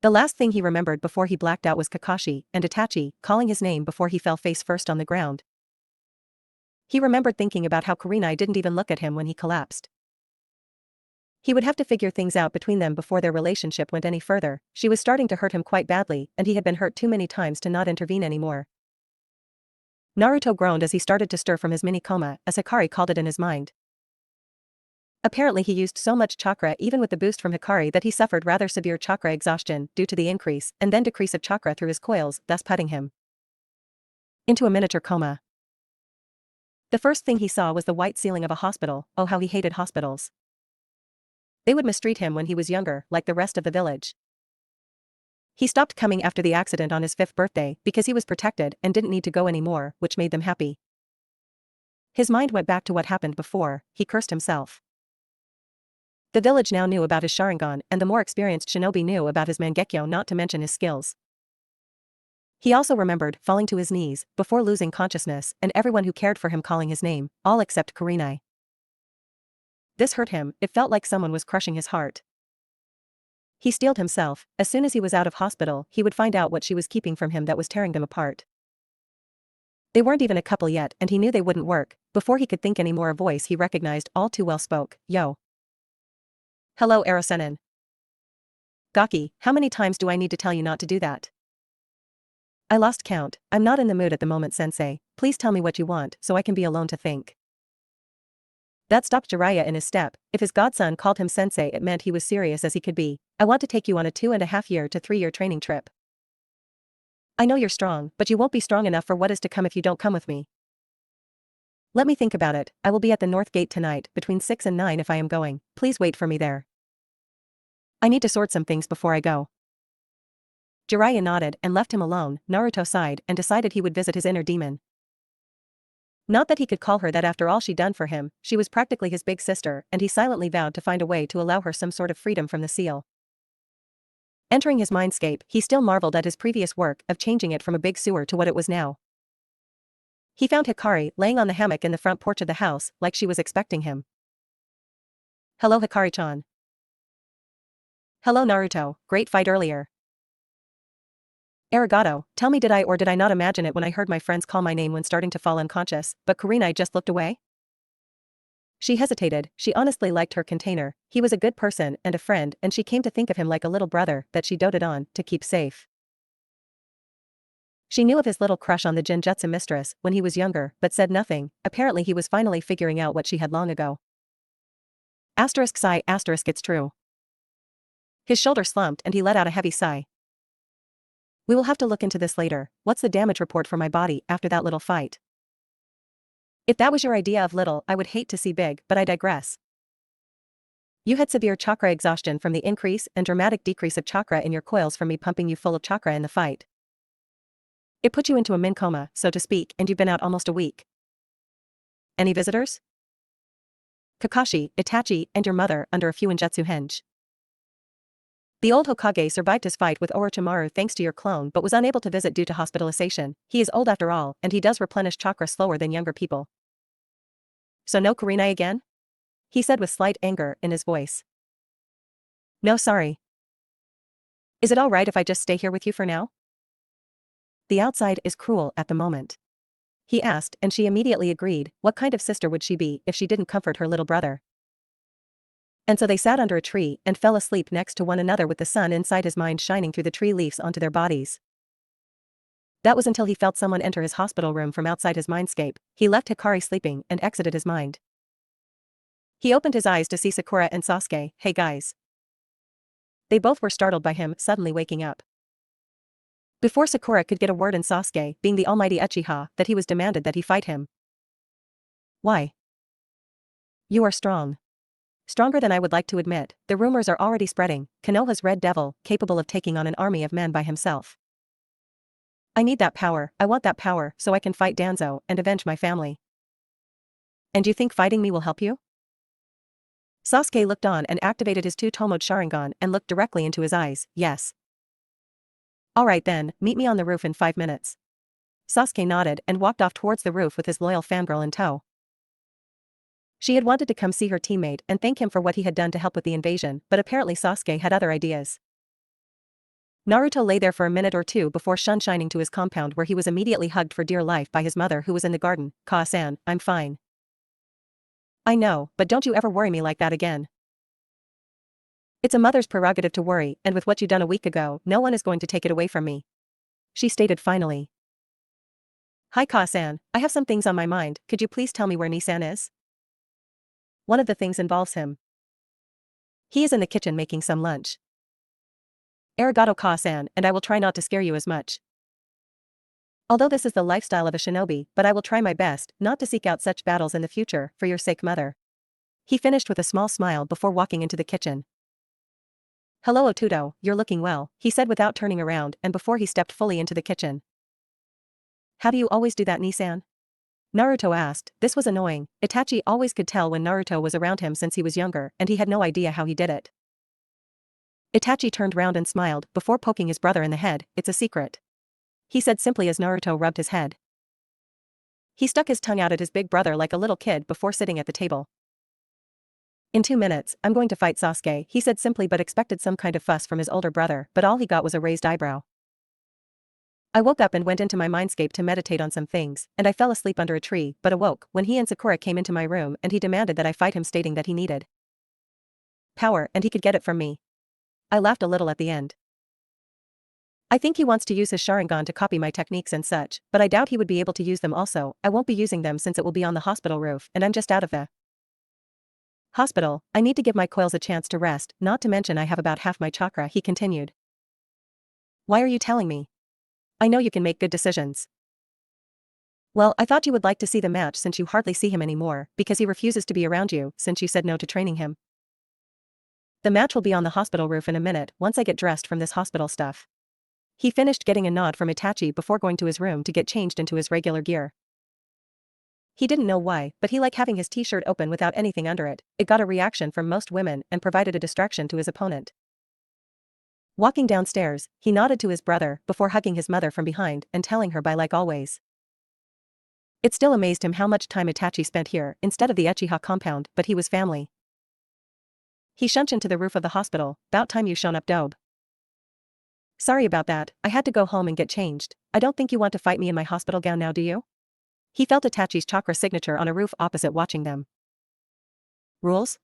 The last thing he remembered before he blacked out was Kakashi and Itachi calling his name before he fell face first on the ground. He remembered thinking about how Kurenai didn't even look at him when he collapsed. He would have to figure things out between them before their relationship went any further. She was starting to hurt him quite badly, and he had been hurt too many times to not intervene anymore. Naruto groaned as he started to stir from his mini-coma, as Hikari called it in his mind. Apparently he used so much chakra even with the boost from Hikari that he suffered rather severe chakra exhaustion due to the increase and then decrease of chakra through his coils, thus putting him into a miniature coma. The first thing he saw was the white ceiling of a hospital. Oh, how he hated hospitals. They would mistreat him when he was younger, like the rest of the village. He stopped coming after the accident on his 5th birthday because he was protected and didn't need to go anymore, which made them happy. His mind went back to what happened before. He cursed himself. The village now knew about his Sharingan, and the more experienced shinobi knew about his Mangekyo, not to mention his skills. He also remembered falling to his knees before losing consciousness and everyone who cared for him calling his name, all except Kurenai. This hurt him. It felt like someone was crushing his heart. He steeled himself. As soon as he was out of hospital, he would find out what she was keeping from him that was tearing them apart. They weren't even a couple yet, and he knew they wouldn't work. Before he could think any more, a voice he recognized all too well spoke. Yo. Hello, Arasenin. Gaki, how many times do I need to tell you not to do that? I lost count. I'm not in the mood at the moment, sensei. Please tell me what you want so I can be alone to think. That stopped Jiraiya in his step. If his godson called him sensei, it meant he was serious as he could be. I want to take you on a 2.5 to 3 year training trip. I know you're strong, but you won't be strong enough for what is to come if you don't come with me. Let me think about it. I will be at the North Gate tonight, between 6 and 9 if I am going. Please wait for me there. I need to sort some things before I go. Jiraiya nodded and left him alone. Naruto sighed and decided he would visit his inner demon. Not that he could call her that after all she'd done for him, she was practically his big sister, and he silently vowed to find a way to allow her some sort of freedom from the seal. Entering his mindscape, he still marveled at his previous work of changing it from a big sewer to what it was now. He found Hikari laying on the hammock in the front porch of the house, like she was expecting him. Hello, Hikari-chan. Hello, Naruto. Great fight earlier. Arigato. Tell me, did I or did I not imagine it when I heard my friends call my name when starting to fall unconscious, but Kurenai just looked away? She hesitated. She honestly liked her container. He was a good person and a friend, and she came to think of him like a little brother that she doted on to keep safe. She knew of his little crush on the Genjutsu mistress when he was younger, but said nothing. Apparently he was finally figuring out what she had long ago. Asterisk sigh, asterisk, it's true. His shoulder slumped and he let out a heavy sigh. We will have to look into this later. What's the damage report for my body after that little fight? If that was your idea of little, I would hate to see big, but I digress. You had severe chakra exhaustion from the increase and dramatic decrease of chakra in your coils from me pumping you full of chakra in the fight. It put you into a min coma, so to speak, and you've been out almost a week. Any visitors? Kakashi, Itachi, and your mother under a few Injutsu henge. The old Hokage survived his fight with Orochimaru thanks to your clone but was unable to visit due to hospitalization. He is old after all, and he does replenish chakra slower than younger people. So no Kurenai again? He said with slight anger in his voice. No, sorry. Is it all right if I just stay here with you for now? The outside is cruel at the moment. He asked, and she immediately agreed. What kind of sister would she be if she didn't comfort her little brother? And so they sat under a tree and fell asleep next to one another with the sun inside his mind shining through the tree leaves onto their bodies. That was until he felt someone enter his hospital room from outside his mindscape. He left Hikari sleeping and exited his mind. He opened his eyes to see Sakura and Sasuke. Hey guys. They both were startled by him suddenly waking up. Before Sakura could get a word in, Sasuke, being the almighty Uchiha, that he was demanded that he fight him. Why? You are strong. Stronger than I would like to admit. The rumors are already spreading. Konoha's Red Devil, capable of taking on an army of men by himself. I need that power. I want that power so I can fight Danzo and avenge my family. And you think fighting me will help you? Sasuke looked on and activated his two-tomoed Sharingan and looked directly into his eyes. Yes. Alright then, meet me on the roof in 5 minutes. Sasuke nodded and walked off towards the roof with his loyal fangirl in tow. She had wanted to come see her teammate and thank him for what he had done to help with the invasion, but apparently Sasuke had other ideas. Naruto lay there for a minute or two before shining to his compound, where he was immediately hugged for dear life by his mother, who was in the garden. Ka-san, I'm fine. I know, but don't you ever worry me like that again. It's a mother's prerogative to worry, and with what you done a week ago, no one is going to take it away from me. She stated finally. Hi Ka-san, I have some things on my mind, could you please tell me where Nisan is? One of the things involves him. He is in the kitchen making some lunch. Arigato Ka-san, and I will try not to scare you as much. Although this is the lifestyle of a shinobi, but I will try my best not to seek out such battles in the future, for your sake, mother. He finished with a small smile before walking into the kitchen. Hello Otudo, you're looking well, he said without turning around and before he stepped fully into the kitchen. How do you always do that, Nisan? Naruto asked. This was annoying. Itachi always could tell when Naruto was around him since he was younger, and he had no idea how he did it. Itachi turned round and smiled before poking his brother in the head. It's a secret. He said simply as Naruto rubbed his head. He stuck his tongue out at his big brother like a little kid before sitting at the table. In 2 minutes, I'm going to fight Sasuke, he said simply, but expected some kind of fuss from his older brother, but all he got was a raised eyebrow. I woke up and went into my mindscape to meditate on some things, and I fell asleep under a tree, but awoke when he and Sakura came into my room and he demanded that I fight him, stating that he needed power and he could get it from me. I laughed a little at the end. I think he wants to use his Sharingan to copy my techniques and such, but I doubt he would be able to use them also. I won't be using them since it will be on the hospital roof and I'm just out of the hospital. I need to give my coils a chance to rest, not to mention I have about half my chakra, he continued. Why are you telling me? I know you can make good decisions. Well, I thought you would like to see the match since you hardly see him anymore, because he refuses to be around you since you said no to training him. The match will be on the hospital roof in a minute once I get dressed from this hospital stuff. He finished, getting a nod from Itachi before going to his room to get changed into his regular gear. He didn't know why, but he liked having his t-shirt open without anything under it. It got a reaction from most women and provided a distraction to his opponent. Walking downstairs, he nodded to his brother before hugging his mother from behind and telling her bye like always. It still amazed him how much time Itachi spent here instead of the Uchiha compound, but he was family. He shunched to the roof of the hospital. About time you shown up, Dobe. Sorry about that, I had to go home and get changed. I don't think you want to fight me in my hospital gown now, do you? He felt Itachi's chakra signature on a roof opposite, watching them. Rules?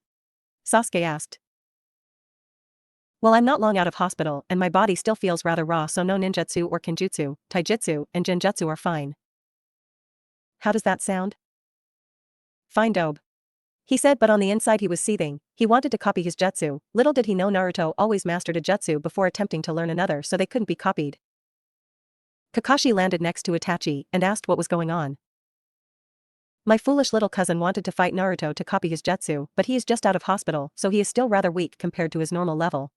Sasuke asked. Well, I'm not long out of hospital and my body still feels rather raw, so no ninjutsu or kenjutsu, taijutsu, and genjutsu are fine. How does that sound? Fine, Dobe. He said, but on the inside he was seething. He wanted to copy his jutsu. Little did he know Naruto always mastered a jutsu before attempting to learn another, so they couldn't be copied. Kakashi landed next to Itachi and asked what was going on. My foolish little cousin wanted to fight Naruto to copy his jutsu, but he is just out of hospital, so he is still rather weak compared to his normal level.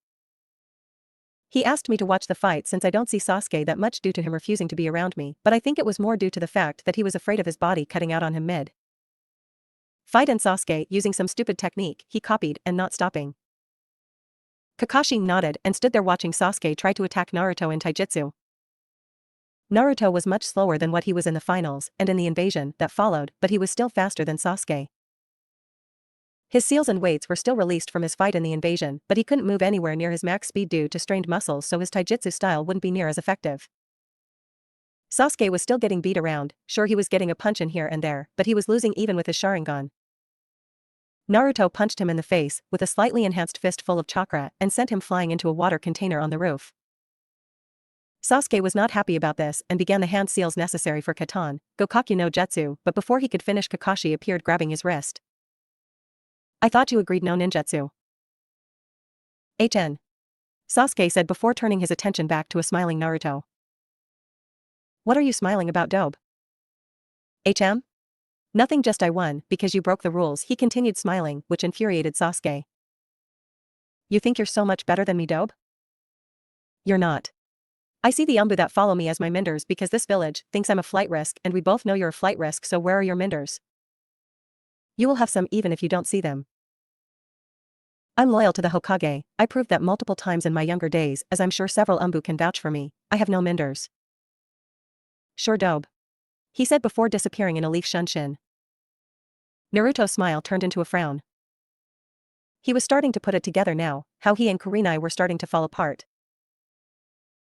He asked me to watch the fight since I don't see Sasuke that much due to him refusing to be around me, but I think it was more due to the fact that he was afraid of his body cutting out on him mid fight, and Sasuke using some stupid technique he copied and not stopping. Kakashi nodded and stood there watching Sasuke try to attack Naruto in taijutsu. Naruto was much slower than what he was in the finals and in the invasion that followed, but he was still faster than Sasuke. His seals and weights were still released from his fight in the invasion, but he couldn't move anywhere near his max speed due to strained muscles, so his taijutsu style wouldn't be near as effective. Sasuke was still getting beat around. Sure, he was getting a punch in here and there, but he was losing even with his Sharingan. Naruto punched him in the face with a slightly enhanced fist full of chakra and sent him flying into a water container on the roof. Sasuke was not happy about this and began the hand seals necessary for Katan, Gokakyu no Jutsu, but before he could finish, Kakashi appeared grabbing his wrist. I thought you agreed no ninjutsu. HN. Sasuke said before turning his attention back to a smiling Naruto. What are you smiling about, Dobe? HM? Nothing, just I won, because you broke the rules, he continued smiling, which infuriated Sasuke. You think you're so much better than me, Dobe? You're not. I see the Umbu that follow me as my minders because this village thinks I'm a flight risk and we both know you're a flight risk, so where are your minders? You will have some even if you don't see them. I'm loyal to the Hokage, I proved that multiple times in my younger days, as I'm sure several Umbu can vouch for me. I have no minders. Sure, Dobe. He said before disappearing in a leaf shunshin. Naruto's smile turned into a frown. He was starting to put it together now, how he and Kurenai were starting to fall apart.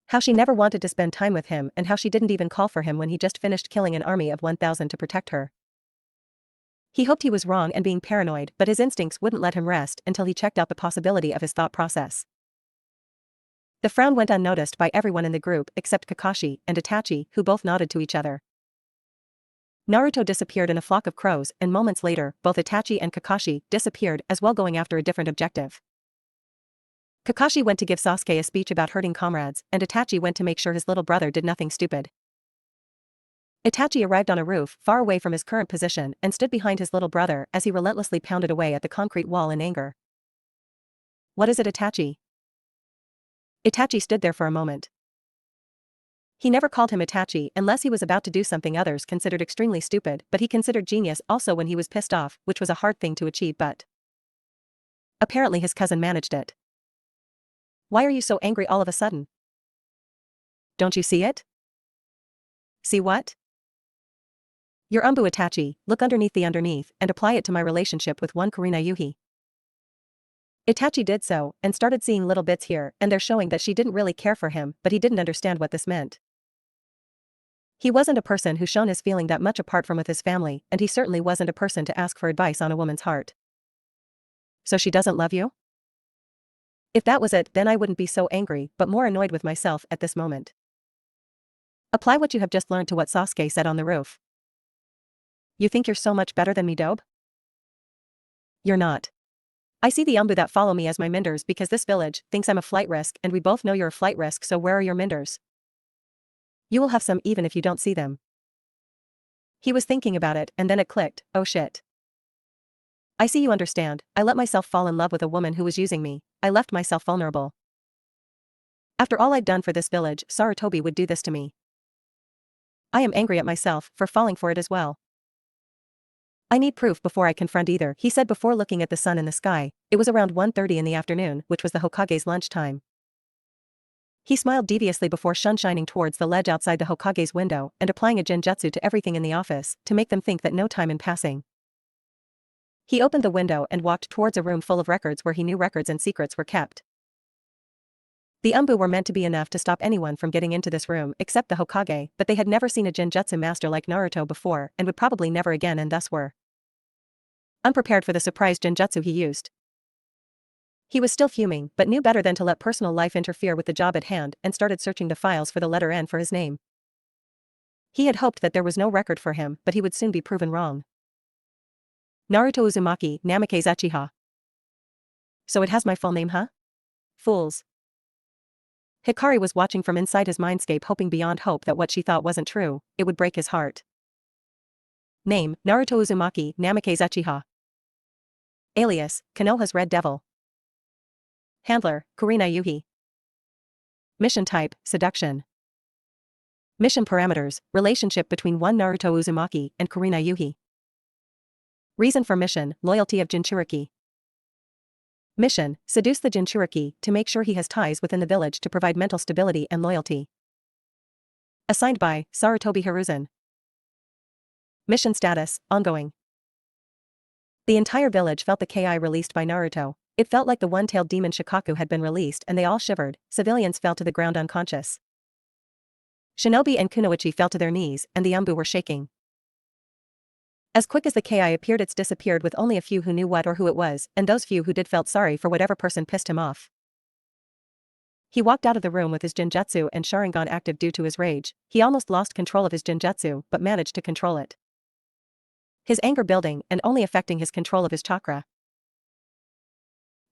How she never wanted to spend time with him and how she didn't even call for him when he just finished killing an army of 1,000 to protect her. He hoped he was wrong and being paranoid, but his instincts wouldn't let him rest until he checked out the possibility of his thought process. The frown went unnoticed by everyone in the group except Kakashi and Itachi, who both nodded to each other. Naruto disappeared in a flock of crows, and moments later, both Itachi and Kakashi disappeared as well, going after a different objective. Kakashi went to give Sasuke a speech about hurting comrades, and Itachi went to make sure his little brother did nothing stupid. Itachi arrived on a roof far away from his current position and stood behind his little brother as he relentlessly pounded away at the concrete wall in anger. What is it, Itachi? Itachi stood there for a moment. He never called him Itachi unless he was about to do something others considered extremely stupid, but he considered genius also when he was pissed off, which was a hard thing to achieve, but apparently his cousin managed it. Why are you so angry all of a sudden? Don't you see it? See what? Your Umbu, Itachi, look underneath and apply it to my relationship with one Kurenai Yuhi. Itachi did so, and started seeing little bits here and there showing that she didn't really care for him, but he didn't understand what this meant. He wasn't a person who shown his feeling that much apart from with his family, and he certainly wasn't a person to ask for advice on a woman's heart. So she doesn't love you? If that was it, then I wouldn't be so angry, but more annoyed with myself at this moment. Apply what you have just learned to what Sasuke said on the roof. You think you're so much better than me, Dobe? You're not. I see the Umbu that follow me as my minders because this village thinks I'm a flight risk and we both know you're a flight risk, so where are your minders? You will have some even if you don't see them. He was thinking about it and then it clicked, oh shit. I see, you understand, I let myself fall in love with a woman who was using me, I left myself vulnerable. After all I'd done for this village, Sarutobi would do this to me. I am angry at myself for falling for it as well. I need proof before I confront either, he said before looking at the sun in the sky. It was around 1:30 in the afternoon, which was the Hokage's lunchtime. He smiled deviously before shining towards the ledge outside the Hokage's window and applying a genjutsu to everything in the office to make them think that no time in passing. He opened the window and walked towards a room full of records where he knew records and secrets were kept. The Umbu were meant to be enough to stop anyone from getting into this room except the Hokage, but they had never seen a genjutsu master like Naruto before and would probably never again, and thus were unprepared for the surprise genjutsu he used. He was still fuming, but knew better than to let personal life interfere with the job at hand and started searching the files for the letter N for his name. He had hoped that there was no record for him, but he would soon be proven wrong. Naruto Uzumaki, Namake's Uchiha. So it has my full name, huh? Fools. Hikari was watching from inside his mindscape, hoping beyond hope that what she thought wasn't true. It would break his heart. Name, Naruto Uzumaki, Namake's Uchiha. Alias, Konoha's Red Devil. Handler, Kurenai Yuhi. Mission type, seduction. Mission parameters, relationship between one Naruto Uzumaki and Kurenai Yuhi. Reason for mission, loyalty of Jinchuriki. Mission, seduce the Jinchuriki to make sure he has ties within the village to provide mental stability and loyalty. Assigned by, Sarutobi Hiruzen. Mission status, ongoing. The entire village felt the ki released by Naruto. It felt like the one-tailed demon Shikaku had been released and they all shivered. Civilians fell to the ground unconscious. Shinobi and Kunoichi fell to their knees and the Umbu were shaking. As quick as the ki appeared, it's disappeared with only a few who knew what or who it was, and those few who did felt sorry for whatever person pissed him off. He walked out of the room with his Genjutsu and Sharingan active due to his rage. He almost lost control of his Genjutsu but managed to control it. His anger building and only affecting his control of his chakra.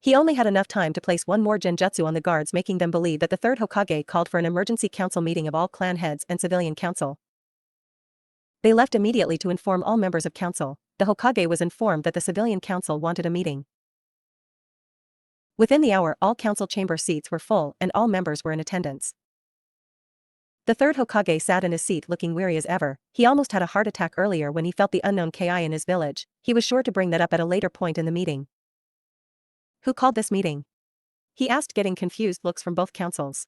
He only had enough time to place one more genjutsu on the guards, making them believe that the third Hokage called for an emergency council meeting of all clan heads and civilian council. They left immediately to inform all members of council. The Hokage was informed that the civilian council wanted a meeting. Within the hour, all council chamber seats were full and all members were in attendance. The third Hokage sat in his seat looking weary as ever. He almost had a heart attack earlier when he felt the unknown Ki in his village. He was sure to bring that up at a later point in the meeting. Who called this meeting? He asked, getting confused looks from both councils.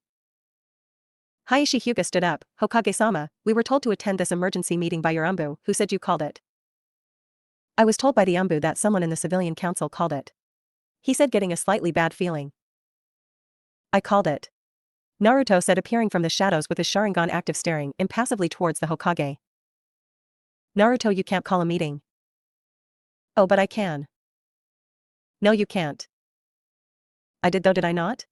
Hayashi Hyuga stood up. Hokage-sama, we were told to attend this emergency meeting by your umbu, who said you called it. I was told by the umbu that someone in the civilian council called it. He said, getting a slightly bad feeling. I called it. Naruto said, appearing from the shadows with his Sharingan active, staring impassively towards the Hokage. Naruto, you can't call a meeting. Oh, but I can. No, you can't. I did though, did I not?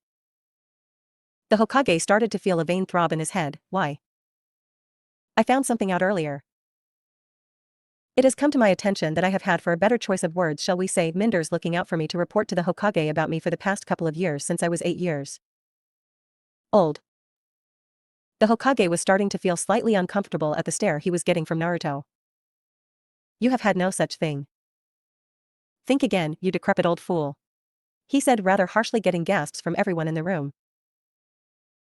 The Hokage started to feel a vain throb in his head. Why? I found something out earlier. It has come to my attention that I have had, for a better choice of words, shall we say, minders looking out for me to report to the Hokage about me for the past couple of years, since I was 8 years old. The Hokage was starting to feel slightly uncomfortable at the stare he was getting from Naruto. You have had no such thing. Think again, you decrepit old fool. He said rather harshly, getting gasps from everyone in the room.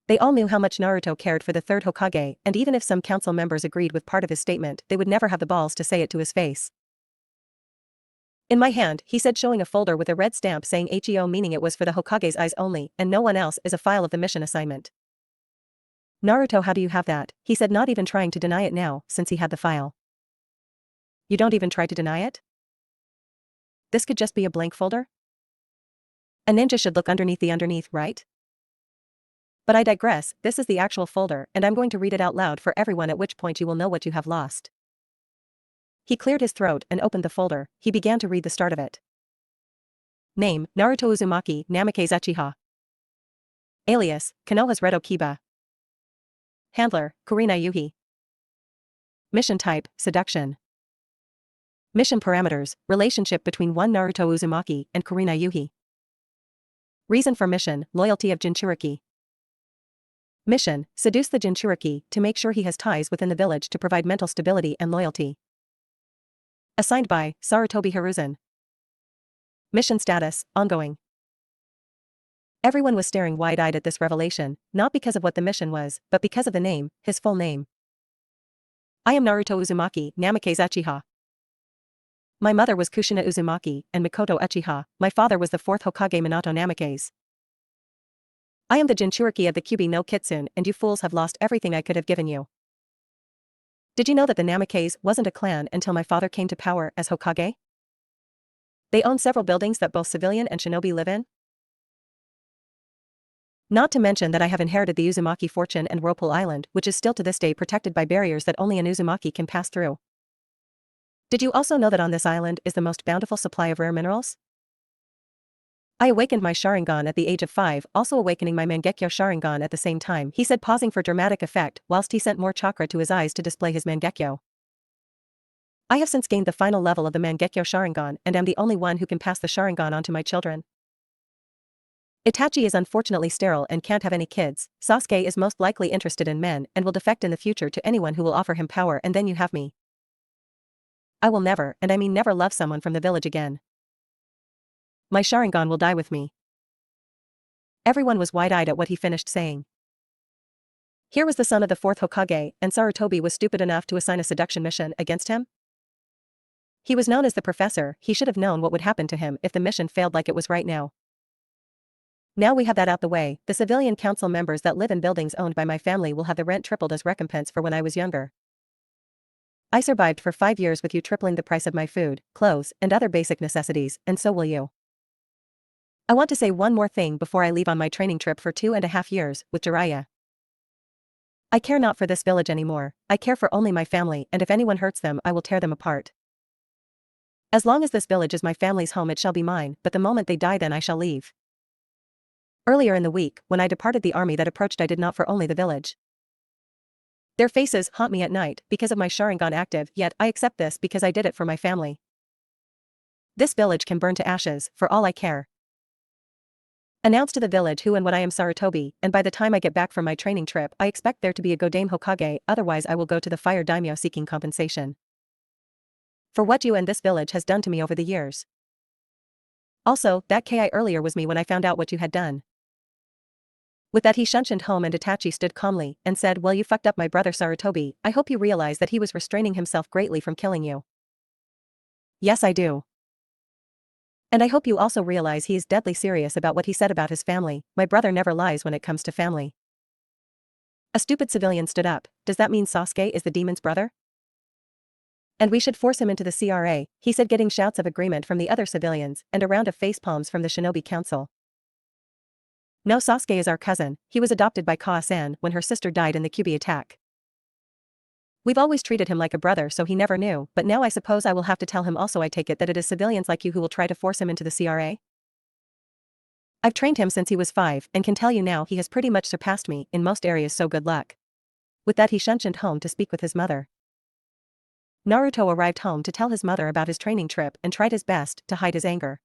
They all knew how much Naruto cared for the third Hokage, and even if some council members agreed with part of his statement, they would never have the balls to say it to his face. In my hand, he said, showing a folder with a red stamp saying HEO, meaning it was for the Hokage's eyes only, and no one else, is a file of the mission assignment. Naruto, how do you have that? He said, not even trying to deny it now, since he had the file. You don't even try to deny it? This could just be a blank folder? A ninja should look underneath, right? But I digress, this is the actual folder, and I'm going to read it out loud for everyone, at which point you will know what you have lost. He cleared his throat and opened the folder. He began to read the start of it. Name, Naruto Uzumaki, Namikaze Uchiha. Alias, Konoha's Redo Kiba. Handler, Kurenai Yuhi. Mission type, seduction. Mission parameters, relationship between one Naruto Uzumaki and Kurenai Yuhi. Reason for mission, loyalty of Jinchuriki. Mission, seduce the Jinchuriki to make sure he has ties within the village to provide mental stability and loyalty. Assigned by, Sarutobi Hiruzen. Mission status, ongoing. Everyone was staring wide-eyed at this revelation, not because of what the mission was, but because of the name, his full name. I am Naruto Uzumaki, Namikaze Uchiha. My mother was Kushina Uzumaki and Mikoto Uchiha. My father was the 4th Hokage Minato Namikaze. I am the Jinchuriki of the Kyuubi no Kitsune, and you fools have lost everything I could have given you. Did you know that the Namikaze wasn't a clan until my father came to power as Hokage? They own several buildings that both civilian and shinobi live in. Not to mention that I have inherited the Uzumaki fortune and Whirlpool Island, which is still to this day protected by barriers that only an Uzumaki can pass through. Did you also know that on this island is the most bountiful supply of rare minerals? I awakened my Sharingan at the age of 5, also awakening my Mangekyo Sharingan at the same time, he said, pausing for dramatic effect, whilst he sent more chakra to his eyes to display his Mangekyo. I have since gained the final level of the Mangekyo Sharingan and am the only one who can pass the Sharingan on to my children. Itachi is unfortunately sterile and can't have any kids. Sasuke is most likely interested in men and will defect in the future to anyone who will offer him power, and then you have me. I will never, and I mean never, love someone from the village again. My Sharingan will die with me. Everyone was wide-eyed at what he finished saying. Here was the son of the 4th Hokage, and Sarutobi was stupid enough to assign a seduction mission against him? He was known as the professor. He should have known what would happen to him if the mission failed like it was right now. Now we have that out the way, the civilian council members that live in buildings owned by my family will have the rent tripled as recompense for when I was younger. I survived for 5 years with you tripling the price of my food, clothes, and other basic necessities, and so will you. I want to say one more thing before I leave on my training trip for 2.5 years, with Jiraiya. I care not for this village anymore, I care for only my family, and if anyone hurts them I will tear them apart. As long as this village is my family's home it shall be mine, but the moment they die then I shall leave. Earlier in the week, when I departed the army that approached, I did not for only the village. Their faces haunt me at night because of my Sharingan active, yet I accept this because I did it for my family. This village can burn to ashes, for all I care. Announce to the village who and what I am Sarutobi, and by the time I get back from my training trip I expect there to be a Godame Hokage, otherwise I will go to the fire daimyo seeking compensation for what you and this village has done to me over the years. Also, that Ki earlier was me when I found out what you had done. With that he shunshined home and Itachi stood calmly and said, well, you fucked up my brother Sarutobi. I hope you realize that he was restraining himself greatly from killing you. Yes, I do. And I hope you also realize he is deadly serious about what he said about his family. My brother never lies when it comes to family. A stupid civilian stood up. Does that mean Sasuke is the demon's brother? And we should force him into the CRA, he said, getting shouts of agreement from the other civilians and a round of facepalms from the Shinobi Council. No, Sasuke is our cousin. He was adopted by Kaa-san when her sister died in the Kyuubi attack. We've always treated him like a brother, so he never knew, but now I suppose I will have to tell him also. I take it that it is civilians like you who will try to force him into the CRA? I've trained him since he was 5 and can tell you now he has pretty much surpassed me in most areas, so good luck. With that he shunshined home to speak with his mother. Naruto arrived home to tell his mother about his training trip and tried his best to hide his anger.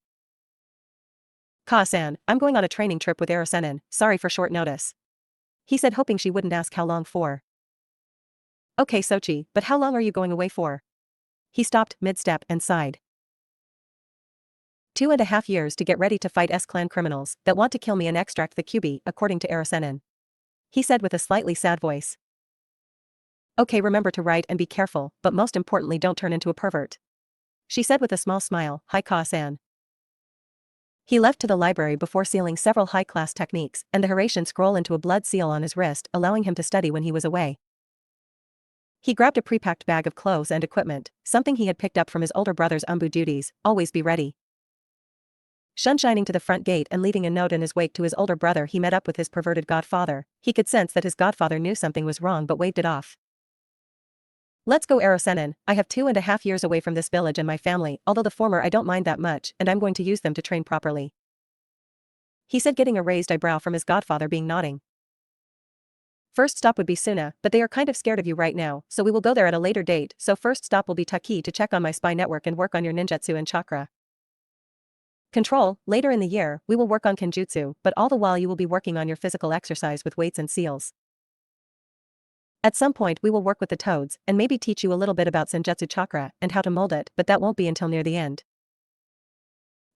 Kaa-san, I'm going on a training trip with Arasenin, sorry for short notice. He said, hoping she wouldn't ask how long for. Okay Sochi, but how long are you going away for? He stopped mid-step and sighed. 2.5 years to get ready to fight S-clan criminals that want to kill me and extract the Kyuubi, according to Arasenin. He said with a slightly sad voice. Okay, remember to write and be careful, but most importantly don't turn into a pervert. She said with a small smile, hi Kaa-san. He left to the library before sealing several high-class techniques and the Hiraishin scroll into a blood seal on his wrist, allowing him to study when he was away. He grabbed a pre-packed bag of clothes and equipment, something he had picked up from his older brother's umbu duties, always be ready. Sunshining to the front gate and leaving a note in his wake to his older brother, he met up with his perverted godfather. He could sense that his godfather knew something was wrong but waved it off. Let's go Arasenin, I have 2.5 years away from this village and my family, although the former I don't mind that much and I'm going to use them to train properly. He said, getting a raised eyebrow from his godfather being nodding. First stop would be Suna, but they are kind of scared of you right now, so we will go there at a later date, so first stop will be Taki to check on my spy network and work on your ninjutsu and chakra control. Later in the year, we will work on kenjutsu, but all the while you will be working on your physical exercise with weights and seals. At some point we will work with the toads, and maybe teach you a little bit about senjutsu chakra and how to mold it, but that won't be until near the end.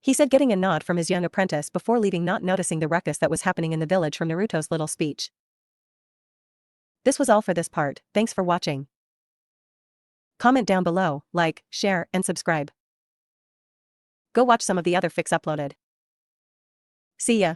He said, getting a nod from his young apprentice before leaving, not noticing the ruckus that was happening in the village from Naruto's little speech. This was all for this part, thanks for watching. Comment down below, like, share, and subscribe. Go watch some of the other fics uploaded. See ya.